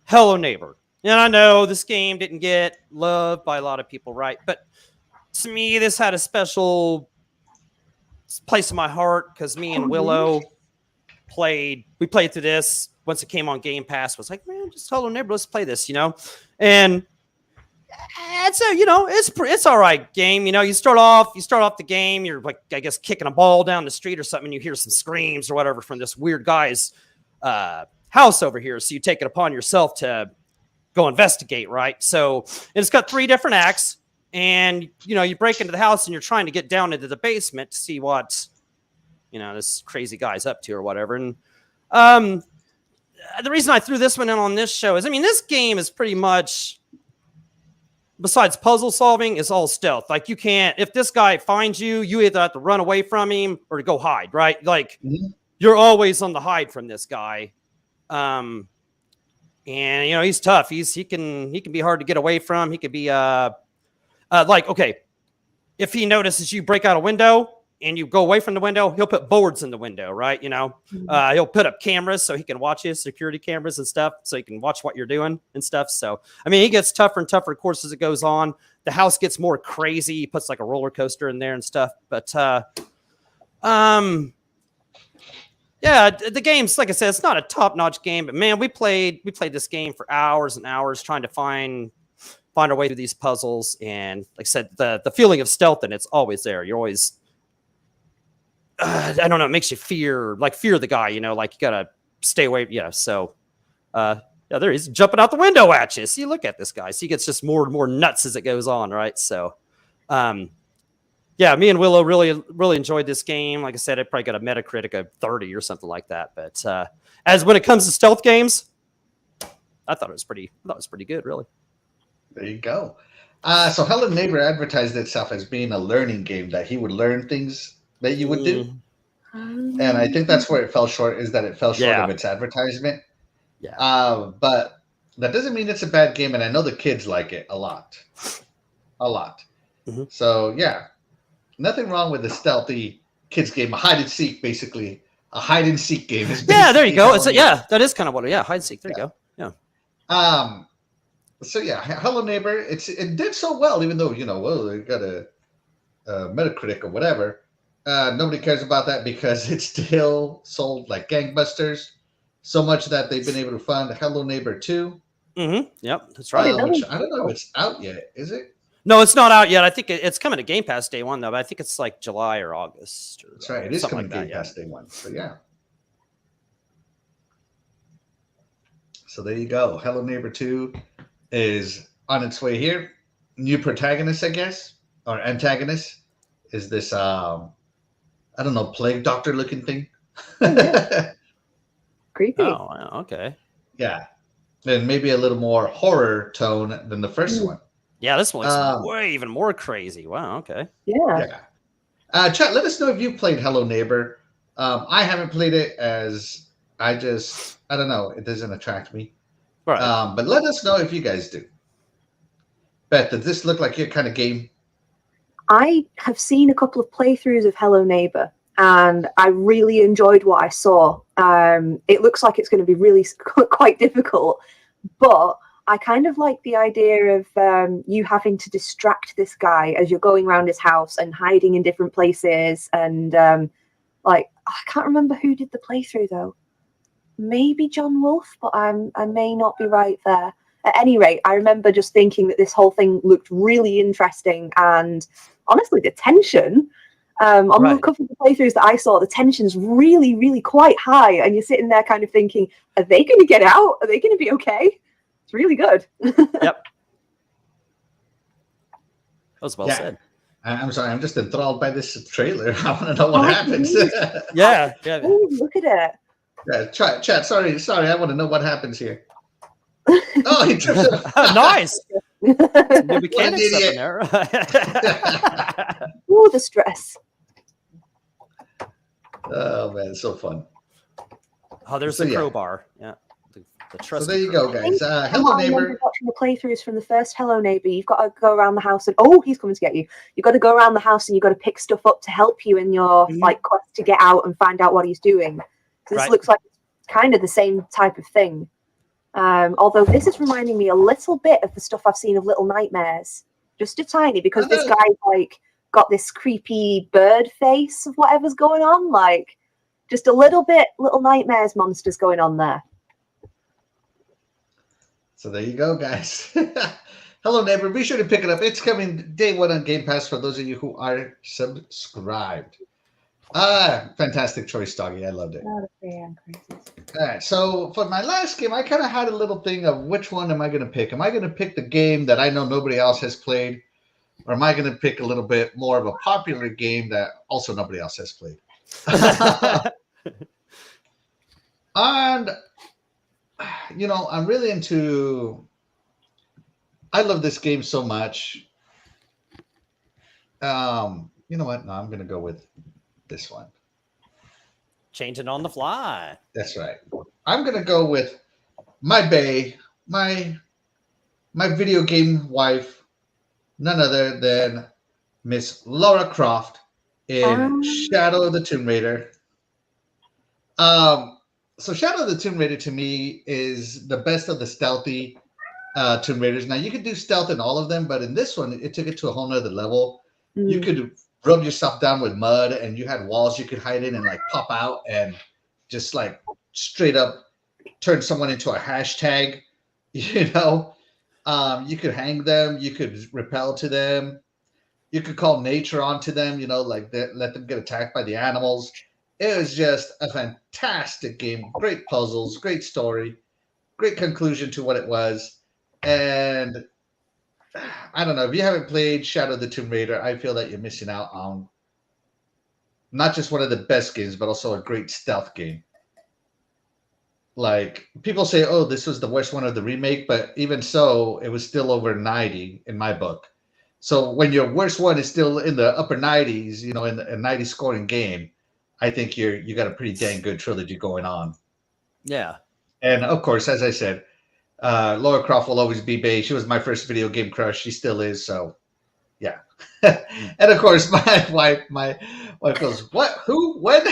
[SPEAKER 3] Hello Neighbor. And I know this game didn't get loved by a lot of people, right? But to me, this had a special place in my heart because me and Willow played through this once it came on Game Pass. Was like, man, just Hello Neighbor, let's play this, And it's it's all right game. You start off the game, you're like, I guess, kicking a ball down the street or something, and you hear some screams or whatever from this weird guy's house over here. So you take it upon yourself to go investigate, right? So it's got 3 different acts, and you break into the house and you're trying to get down into the basement to see what this crazy guy's up to or whatever. And the reason I threw this one in on this show is, this game is pretty much, besides puzzle solving, is all stealth. Like, you can't, if this guy finds you, you either have to run away from him or go hide, right? Like, you're always on the hide from this guy. And he's tough. He can be hard to get away from. He could be okay, if he notices you break out a window and you go away from the window, he'll put boards in the window, right? He'll put up cameras so he can watch you, security cameras and stuff, so he can watch what you're doing and stuff. So, he gets tougher and tougher, of course, as it goes on. The house gets more crazy. He puts like a roller coaster in there and stuff. But, yeah, the game's, like I said, it's not a top-notch game, but man, we played this game for hours and hours trying to find our way through these puzzles. And like I said, the feeling of stealth, and it's always there. You're always, I don't know, it makes you fear the guy, like you gotta stay away. Yeah. So, there he's jumping out the window at you. See, look at this guy. So he gets just more and more nuts as it goes on. Right. So, yeah, me and Willow really, really enjoyed this game. Like I said, it probably got a Metacritic of 30 or something like that. But as when it comes to stealth games, I thought it was pretty good, really.
[SPEAKER 2] There you go. So Hello Neighbor advertised itself as being a learning game, that he would learn things that you would do. And I think that's where it fell short, is that it fell short of its advertisement.
[SPEAKER 3] Yeah.
[SPEAKER 2] But that doesn't mean it's a bad game, and I know the kids like it a lot. Mm-hmm. So, yeah. Nothing wrong with the stealthy kids game, a hide and seek, basically. A hide and seek game.
[SPEAKER 3] Yeah, there you go. That is kind of what. Yeah, hide and seek. There you go. Yeah.
[SPEAKER 2] So yeah, Hello Neighbor. It did so well, even though they got a Metacritic or whatever. Nobody cares about that because it still sold like gangbusters, so much that they've been able to fund Hello Neighbor 2.
[SPEAKER 3] Mm-hmm. Yep, that's right.
[SPEAKER 2] Which I don't know if it's out yet. Is it?
[SPEAKER 3] No, it's not out yet. I think it's coming to Game Pass day 1 though. But I think it's like July or August.
[SPEAKER 2] That's right. It is coming to Game Pass day 1. So yeah. So there you go. Hello Neighbor 2 is on its way here. New protagonist, I guess, or antagonist, is this I don't know, plague doctor looking thing.
[SPEAKER 4] Creepy.
[SPEAKER 3] Oh, okay.
[SPEAKER 2] Yeah. And maybe a little more horror tone than the first one.
[SPEAKER 3] Yeah, this one looks way even more crazy. Wow, okay.
[SPEAKER 4] Yeah.
[SPEAKER 2] Chat, let us know if you played Hello Neighbor. I haven't played it, as I don't know, it doesn't attract me.
[SPEAKER 3] Right.
[SPEAKER 2] But let us know if you guys do. Beth, does this look like your kind of game?
[SPEAKER 4] I have seen a couple of playthroughs of Hello Neighbor, and I really enjoyed what I saw. It looks like it's going to be really quite difficult, but I kind of like the idea of you having to distract this guy as you're going around his house and hiding in different places. And I can't remember who did the playthrough though. Maybe John Wolfe, but I may not be right there. At any rate, I remember just thinking that this whole thing looked really interesting, and honestly, the tension on a couple of the playthroughs that I saw, the tension's really, really quite high, and you're sitting there kind of thinking, are they going to get out? Are they going to be okay? It's really good.
[SPEAKER 3] Yep. That was well said.
[SPEAKER 2] I'm sorry, I'm just enthralled by this trailer. I want to know what happens.
[SPEAKER 3] Yeah.
[SPEAKER 4] Ooh, look at it.
[SPEAKER 2] Yeah, chat. Sorry. I want to know what happens here. Oh, he trips it.
[SPEAKER 3] Nice. New mechanics up in there.
[SPEAKER 4] Ooh, the stress.
[SPEAKER 2] Oh man, it's so fun.
[SPEAKER 3] Oh, there's the crowbar. Yeah. The
[SPEAKER 2] So
[SPEAKER 3] trusty
[SPEAKER 2] there you go,
[SPEAKER 3] crewmate.
[SPEAKER 2] guys. Hello,
[SPEAKER 4] I remember
[SPEAKER 2] neighbor.
[SPEAKER 4] watching the playthroughs from the first Hello Neighbor. You've got to go around the house and he's coming to get you. You've got to go around the house and you've got to pick stuff up to help you in your like quest to get out and find out what he's doing. So this looks like kind of the same type of thing. Although this is reminding me a little bit of the stuff I've seen of Little Nightmares, just a tiny, because this guy's like got this creepy bird face of whatever's going on, like just a little bit Little Nightmares monsters going on there.
[SPEAKER 2] So there you go, guys. Hello, neighbor. Be sure to pick it up. It's coming day one on Game Pass for those of you who are subscribed. Fantastic choice, Doggy. I loved it. All right, so for my last game, I kind of had a little thing of which one am I going to pick? Am I going to pick the game that I know nobody else has played? Or am I going to pick a little bit more of a popular game that also nobody else has played? And, you know, I'm really into... I love this game so much. You know what? No, I'm going to go with this one.
[SPEAKER 3] Changing on the fly.
[SPEAKER 2] That's right. I'm going to go with my bae, my video game wife, none other than Miss Lara Croft in Shadow of the Tomb Raider. So Shadow of the Tomb Raider to me is the best of the stealthy Tomb Raiders. Now you could do stealth in all of them, but in this one, it took it to a whole nother level. You could rub yourself down with mud, and you had walls you could hide in and like pop out and just like straight up turn someone into a hashtag. You know, you could hang them, you could repel to them, you could call nature onto them. You know, like let them get attacked by the animals. It was just a fantastic game. Great puzzles, great story, great conclusion to what it was. And I don't know, if you haven't played Shadow of the Tomb Raider, I feel that you're missing out on not just one of the best games, but also a great stealth game. Like, people say, oh, this was the worst one of the remake, but even so, it was still over 90 in my book. So when your worst one is still in the upper 90s, you know, in a 90 scoring game, I think you got a pretty dang good trilogy going on.
[SPEAKER 3] Yeah.
[SPEAKER 2] And of course, as I said, Lara Croft will always be bae. She was my first video game crush. She still is. So, yeah. And of course, my wife goes, "What? Who? When?"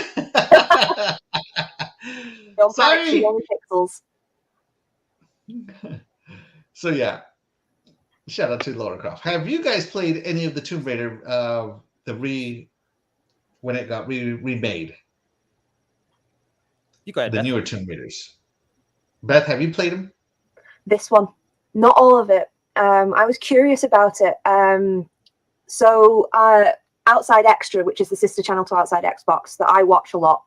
[SPEAKER 2] Sorry.
[SPEAKER 4] Pixels.
[SPEAKER 2] So yeah, shout out to Lara Croft. Have you guys played any of the Tomb Raider? When it got remade?
[SPEAKER 3] You go ahead.
[SPEAKER 2] The
[SPEAKER 3] Beth.
[SPEAKER 2] newer Tomb Raiders. Beth, have you played them?
[SPEAKER 4] This one, not all of it. I was curious about it. So Outside Extra, which is the sister channel to Outside Xbox that I watch a lot,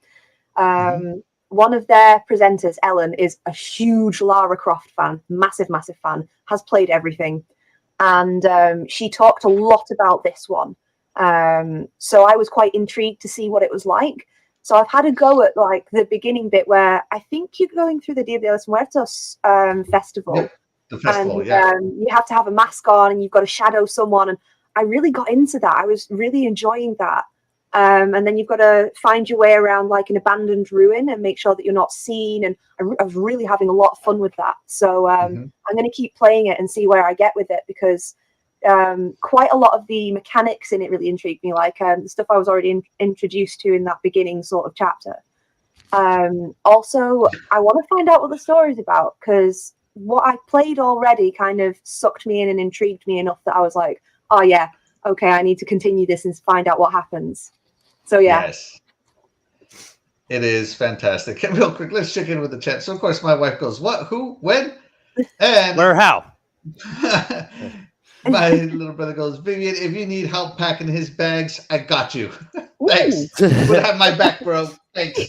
[SPEAKER 4] one of their presenters, Ellen, is a huge Lara Croft fan, massive fan, has played everything. And she talked a lot about this one. So I was quite intrigued to see what it was like. So I've had a go at like the beginning bit where I think you're going through the Dia de los Muertos festival.
[SPEAKER 2] Yep, the festival,
[SPEAKER 4] and,
[SPEAKER 2] yeah.
[SPEAKER 4] You have to have a mask on and you've got to shadow someone. And I really got into that. I was really enjoying that. And then you've got to find your way around like an abandoned ruin and make sure that you're not seen. And I was really having a lot of fun with that. So I'm going to keep playing it and see where I get with it, because quite a lot of the mechanics in it really intrigued me, like the stuff I was already introduced to in that beginning sort of chapter. Also, I want to find out what the story's about, because what I played already kind of sucked me in and intrigued me enough that I was like, oh yeah, okay, I need to continue this and find out what happens. So yeah. Yes.
[SPEAKER 2] It is fantastic. Real quick, let's check in with the chat. So of course my wife goes, what, who, when? And
[SPEAKER 3] where, how?
[SPEAKER 2] My little brother goes, Vivian, if you need help packing his bags, I got you. Thanks. We'll have my back, bro. Thanks.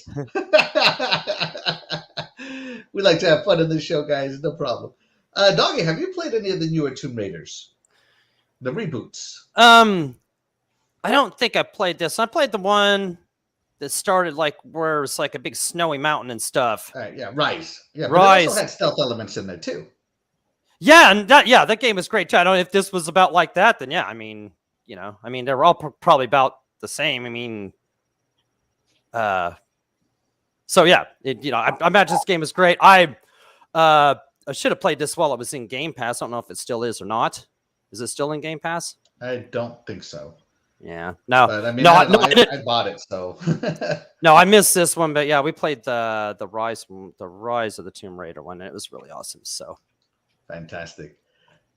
[SPEAKER 2] We like to have fun in this show, guys. No problem. Doggy, have you played any of the newer Tomb Raiders? The reboots?
[SPEAKER 3] I don't think I played this. I played the one that started like where it's like a big snowy mountain and stuff.
[SPEAKER 2] Yeah, Rise. Yeah, but
[SPEAKER 3] Rise.
[SPEAKER 2] it also had stealth elements in there too.
[SPEAKER 3] Yeah, and that game was great too. I don't know if this was about like that, then yeah, I mean, they're all probably about the same. I mean, so yeah, I imagine this game is great. I I should have played this while it was in Game Pass. I don't know if it still is or not. Is it still in Game Pass?
[SPEAKER 2] I don't think so.
[SPEAKER 3] Yeah. No.
[SPEAKER 2] But I mean,
[SPEAKER 3] No,
[SPEAKER 2] I bought it, so.
[SPEAKER 3] No, I missed this one, but yeah, we played the Rise of the Tomb Raider one, and it was really awesome. So
[SPEAKER 2] Fantastic.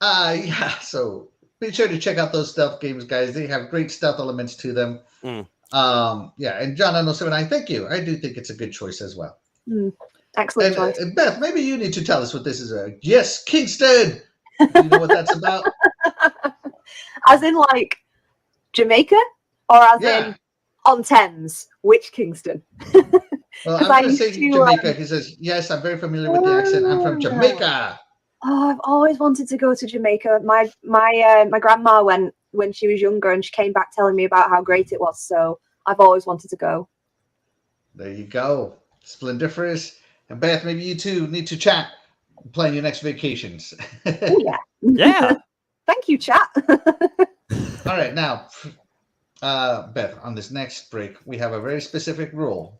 [SPEAKER 2] Yeah, so be sure to check out those stealth games, guys. They have great stealth elements to them. Yeah, and John I thank you. I do think it's a good choice as well.
[SPEAKER 4] Excellent choice.
[SPEAKER 2] And Beth, maybe you need to tell us what this is. Yes, Kingston. Do you know what that's about?
[SPEAKER 4] As in, like, Jamaica? Or as in on Thames? Which Kingston?
[SPEAKER 2] Well, I'm going to say Jamaica. He says, yes, I'm very familiar with the accent. I'm from Jamaica.
[SPEAKER 4] Oh, I've always wanted to go to Jamaica. My grandma went when she was younger, and she came back telling me about how great it was. So I've always wanted to go.
[SPEAKER 2] There you go. Splendiferous. And Beth, maybe you two need to chat, plan your next vacations.
[SPEAKER 4] Oh, yeah.
[SPEAKER 3] yeah.
[SPEAKER 4] Thank you, chat.
[SPEAKER 2] All right, now, Beth, on this next break, we have a very specific rule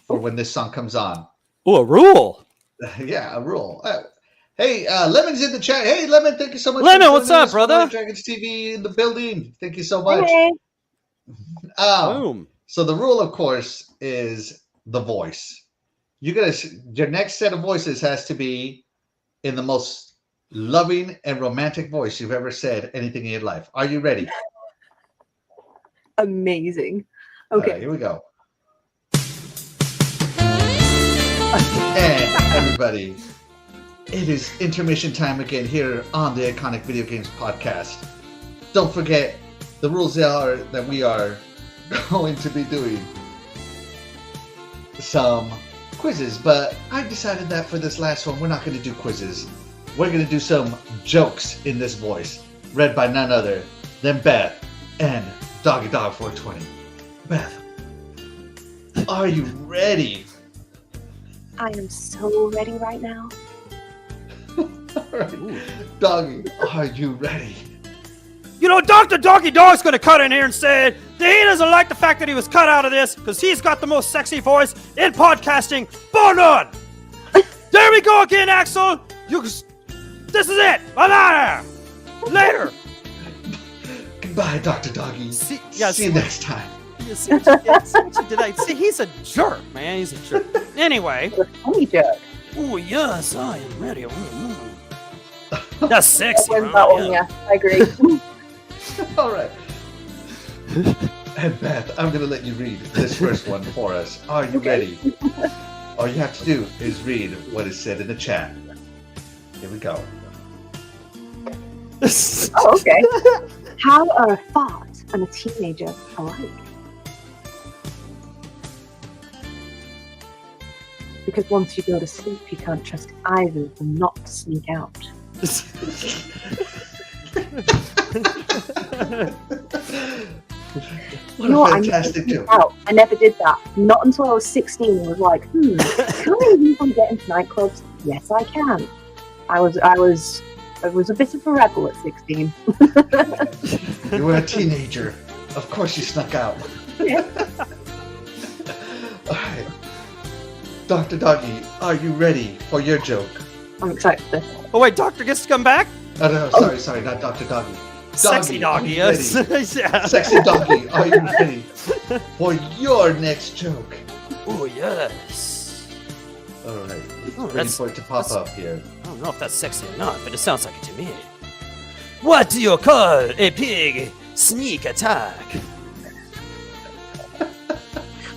[SPEAKER 2] for when this song comes on.
[SPEAKER 3] Oh, a rule.
[SPEAKER 2] Yeah, a rule. Hey, Lemon's in the chat. Hey, Lemon, thank you so much.
[SPEAKER 3] Lemon, what's up, brother?
[SPEAKER 2] Dragons TV in the building. Thank you so much.
[SPEAKER 4] Hey.
[SPEAKER 3] Boom.
[SPEAKER 2] So the rule, of course, is the voice. Your next set of voices has to be in the most loving and romantic voice you've ever said anything in your life. Are you ready?
[SPEAKER 4] Amazing. Okay.
[SPEAKER 2] Right, here we go. And everybody, it is intermission time again here on the Iconic Video Games Podcast. Don't forget, the rules are that we are going to be doing some quizzes, but I decided that for this last one, we're not going to do quizzes. We're going to do some jokes in this voice, read by none other than Beth and Doggy Dog 420. Beth, are you ready?
[SPEAKER 4] I am so ready right now.
[SPEAKER 2] All right. Doggy, are you ready?
[SPEAKER 3] You know, Dr. Doggy Dog's going to cut in here and say that he doesn't like the fact that he was cut out of this because he's got the most sexy voice in podcasting, bar none. There we go again, Axel. This is it. I'm out of here. Later.
[SPEAKER 2] Goodbye, Dr. Doggy. See you next time.
[SPEAKER 3] See what you did. See, he's a jerk, man. He's a jerk. Anyway.
[SPEAKER 4] Funny jerk.
[SPEAKER 3] Oh, yes, I am ready. That's sexy.
[SPEAKER 4] I that one, yeah, I agree.
[SPEAKER 2] All right. And Beth, I'm going to let you read this first one for us. Are you ready? All you have to do is read what is said in the chat. Here we go.
[SPEAKER 4] Oh, okay. How are a fart and a teenager alike? Because once you go to sleep, you can't trust either of them not to sneak out.
[SPEAKER 2] What a fantastic joke.
[SPEAKER 4] I never did that. Not until I was 16. I was like, can I even get into nightclubs? Yes, I can. I was a bit of a rebel at 16.
[SPEAKER 2] You were a teenager. Of course you snuck out.
[SPEAKER 4] Yeah.
[SPEAKER 2] All right. Dr. Doggy, are you ready for your joke?
[SPEAKER 4] I'm excited for this.
[SPEAKER 3] Oh, wait, Doctor gets to come back?
[SPEAKER 2] Oh, no, sorry, not Dr. Doggy.
[SPEAKER 3] Sexy Doggy, yes.
[SPEAKER 2] Yeah. Sexy Doggy, are you ready for your next joke?
[SPEAKER 3] Oh, yes.
[SPEAKER 2] All right. Waiting for it to pop up here.
[SPEAKER 3] I don't know if that's sexy or not, but it sounds like it to me. What do you call a pig sneak attack?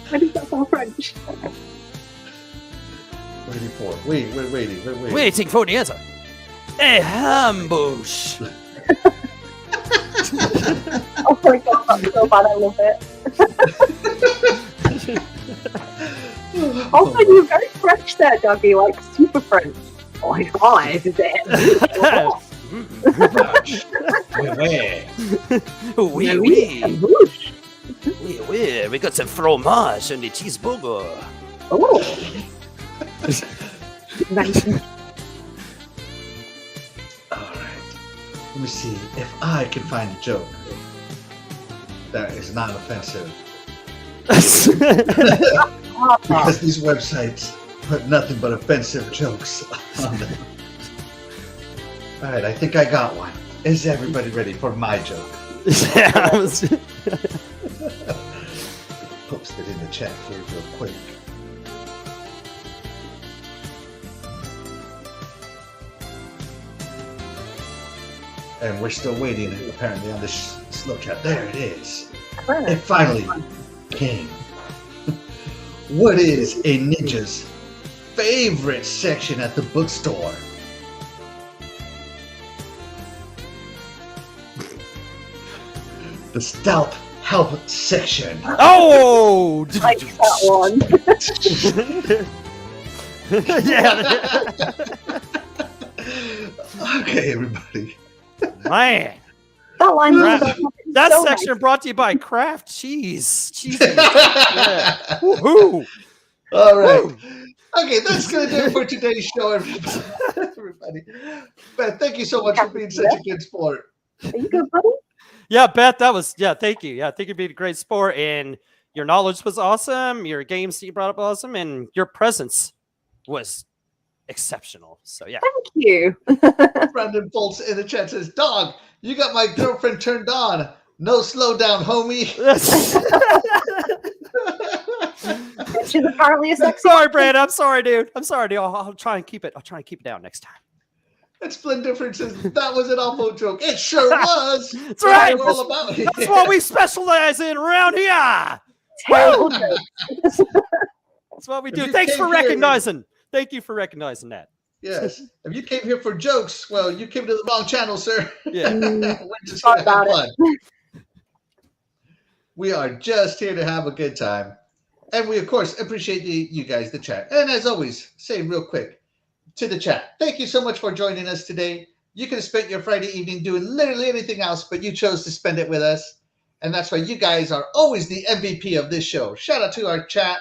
[SPEAKER 4] Why does that sound French?
[SPEAKER 2] Waiting for it. Waiting.
[SPEAKER 3] Waiting for the answer. A ambush.
[SPEAKER 4] Oh my god, that's so bad, I love it. Also, you're very French there, Doggy, like super French. Oh my god, is it?
[SPEAKER 3] Oui. We got some fromage and the cheeseburger.
[SPEAKER 4] Oh. Nice.
[SPEAKER 2] Alright. Let me see if I can find a joke that is not offensive. Because these websites put nothing but offensive jokes on them. All right, I think I got one. Is everybody ready for my joke?
[SPEAKER 3] Yeah, I was-
[SPEAKER 2] Post it in the chat here real quick. And we're still waiting, apparently, on this slow chat. There it is. It finally came. What is a ninja's favorite section at the bookstore? The stealth help section.
[SPEAKER 3] Oh!
[SPEAKER 4] I like that one.
[SPEAKER 3] Yeah.
[SPEAKER 2] Okay, everybody.
[SPEAKER 3] Man.
[SPEAKER 4] That line was
[SPEAKER 3] Right.
[SPEAKER 4] about
[SPEAKER 3] That
[SPEAKER 4] so
[SPEAKER 3] section
[SPEAKER 4] nice.
[SPEAKER 3] brought to you by Kraft Cheese. Yeah. Woohoo!
[SPEAKER 2] All right.
[SPEAKER 3] Woo.
[SPEAKER 2] Okay, that's going to do it for today's show, everybody. Beth, thank you so much for being such a good sport.
[SPEAKER 4] Are you good, buddy?
[SPEAKER 3] Yeah, Beth, that was, thank you. Yeah, I think you'd be a great sport, and your knowledge was awesome. Your games that you brought up was awesome, and your presence was exceptional. So, yeah.
[SPEAKER 4] Thank you.
[SPEAKER 2] Brandon Foltz in the chat says, "Dog, you got my girlfriend turned on. No slowdown, homie."
[SPEAKER 4] She's apparently a
[SPEAKER 3] I'm
[SPEAKER 4] sexy.
[SPEAKER 3] sorry, Brandon. I'm sorry, dude. I'm sorry, dude. I'll try and keep it. I'll try and keep it down next time.
[SPEAKER 2] And Splendid Difference says, "That was an awful joke." It sure was.
[SPEAKER 3] That's right.
[SPEAKER 2] We're all about it.
[SPEAKER 3] That's what we specialize in around here.
[SPEAKER 4] Terrible joke.
[SPEAKER 3] That's what we
[SPEAKER 2] If
[SPEAKER 3] do.
[SPEAKER 2] you
[SPEAKER 3] Thanks
[SPEAKER 2] came
[SPEAKER 3] for
[SPEAKER 2] here-
[SPEAKER 3] recognizing. Thank you for recognizing that.
[SPEAKER 2] Yes. If you came here for jokes, well, you came to the wrong channel, sir.
[SPEAKER 3] Yeah.
[SPEAKER 2] We're just
[SPEAKER 4] Sorry
[SPEAKER 2] here to have
[SPEAKER 4] about it.
[SPEAKER 2] fun. We are just here to have a good time. And we, of course, appreciate you guys, the chat. And as always, say real quick to the chat, thank you so much for joining us today. You could have spent your Friday evening doing literally anything else, but you chose to spend it with us. And that's why you guys are always the MVP of this show. Shout out to our chat.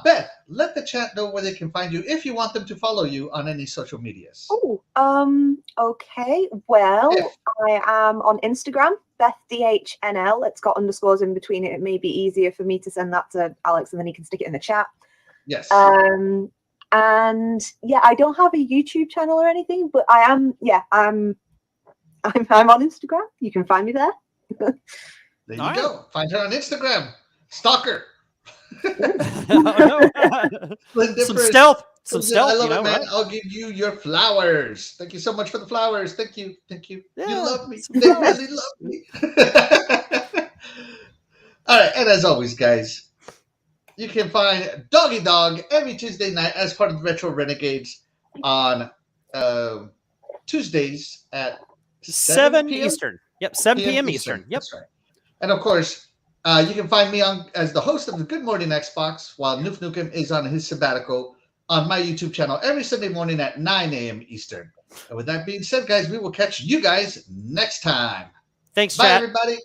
[SPEAKER 2] Beth, let the chat know where they can find you if you want them to follow you on any social medias.
[SPEAKER 4] Oh, okay. Well,
[SPEAKER 2] Yeah.
[SPEAKER 4] I am on Instagram, BethDHNL. It's got underscores in between it. It may be easier for me to send that to Alex and then he can stick it in the chat.
[SPEAKER 2] Yes.
[SPEAKER 4] And yeah, I don't have a YouTube channel or anything, but I am. Yeah, I'm on Instagram. You can find me there.
[SPEAKER 2] There you
[SPEAKER 3] All
[SPEAKER 2] go. Find her on Instagram. Stalker. Splendid
[SPEAKER 3] Some
[SPEAKER 2] Difference.
[SPEAKER 3] stealth.
[SPEAKER 2] I
[SPEAKER 3] Some stealth,
[SPEAKER 2] love
[SPEAKER 3] you know,
[SPEAKER 2] it, man.
[SPEAKER 3] right?
[SPEAKER 2] I'll give you your flowers. Thank you so much for the flowers. Thank you. Thank you.
[SPEAKER 3] Yeah,
[SPEAKER 2] You love me.
[SPEAKER 3] some
[SPEAKER 2] They
[SPEAKER 3] flowers.
[SPEAKER 2] really love me. All right. And as always, guys, you can find Doggy Dog every Tuesday night as part of the Retro Renegades on Tuesdays at
[SPEAKER 3] 7
[SPEAKER 2] p.m.
[SPEAKER 3] Eastern. Yep, 7 p.m. Eastern. Yep.
[SPEAKER 2] That's right. And of course, you can find me on as the host of the Good Morning Xbox while Noof Nukem is on his sabbatical on my YouTube channel every Sunday morning at 9 a.m. Eastern. And with that being said, guys, we will catch you guys next time.
[SPEAKER 3] Thanks,
[SPEAKER 2] Bye,
[SPEAKER 3] chat.
[SPEAKER 2] everybody.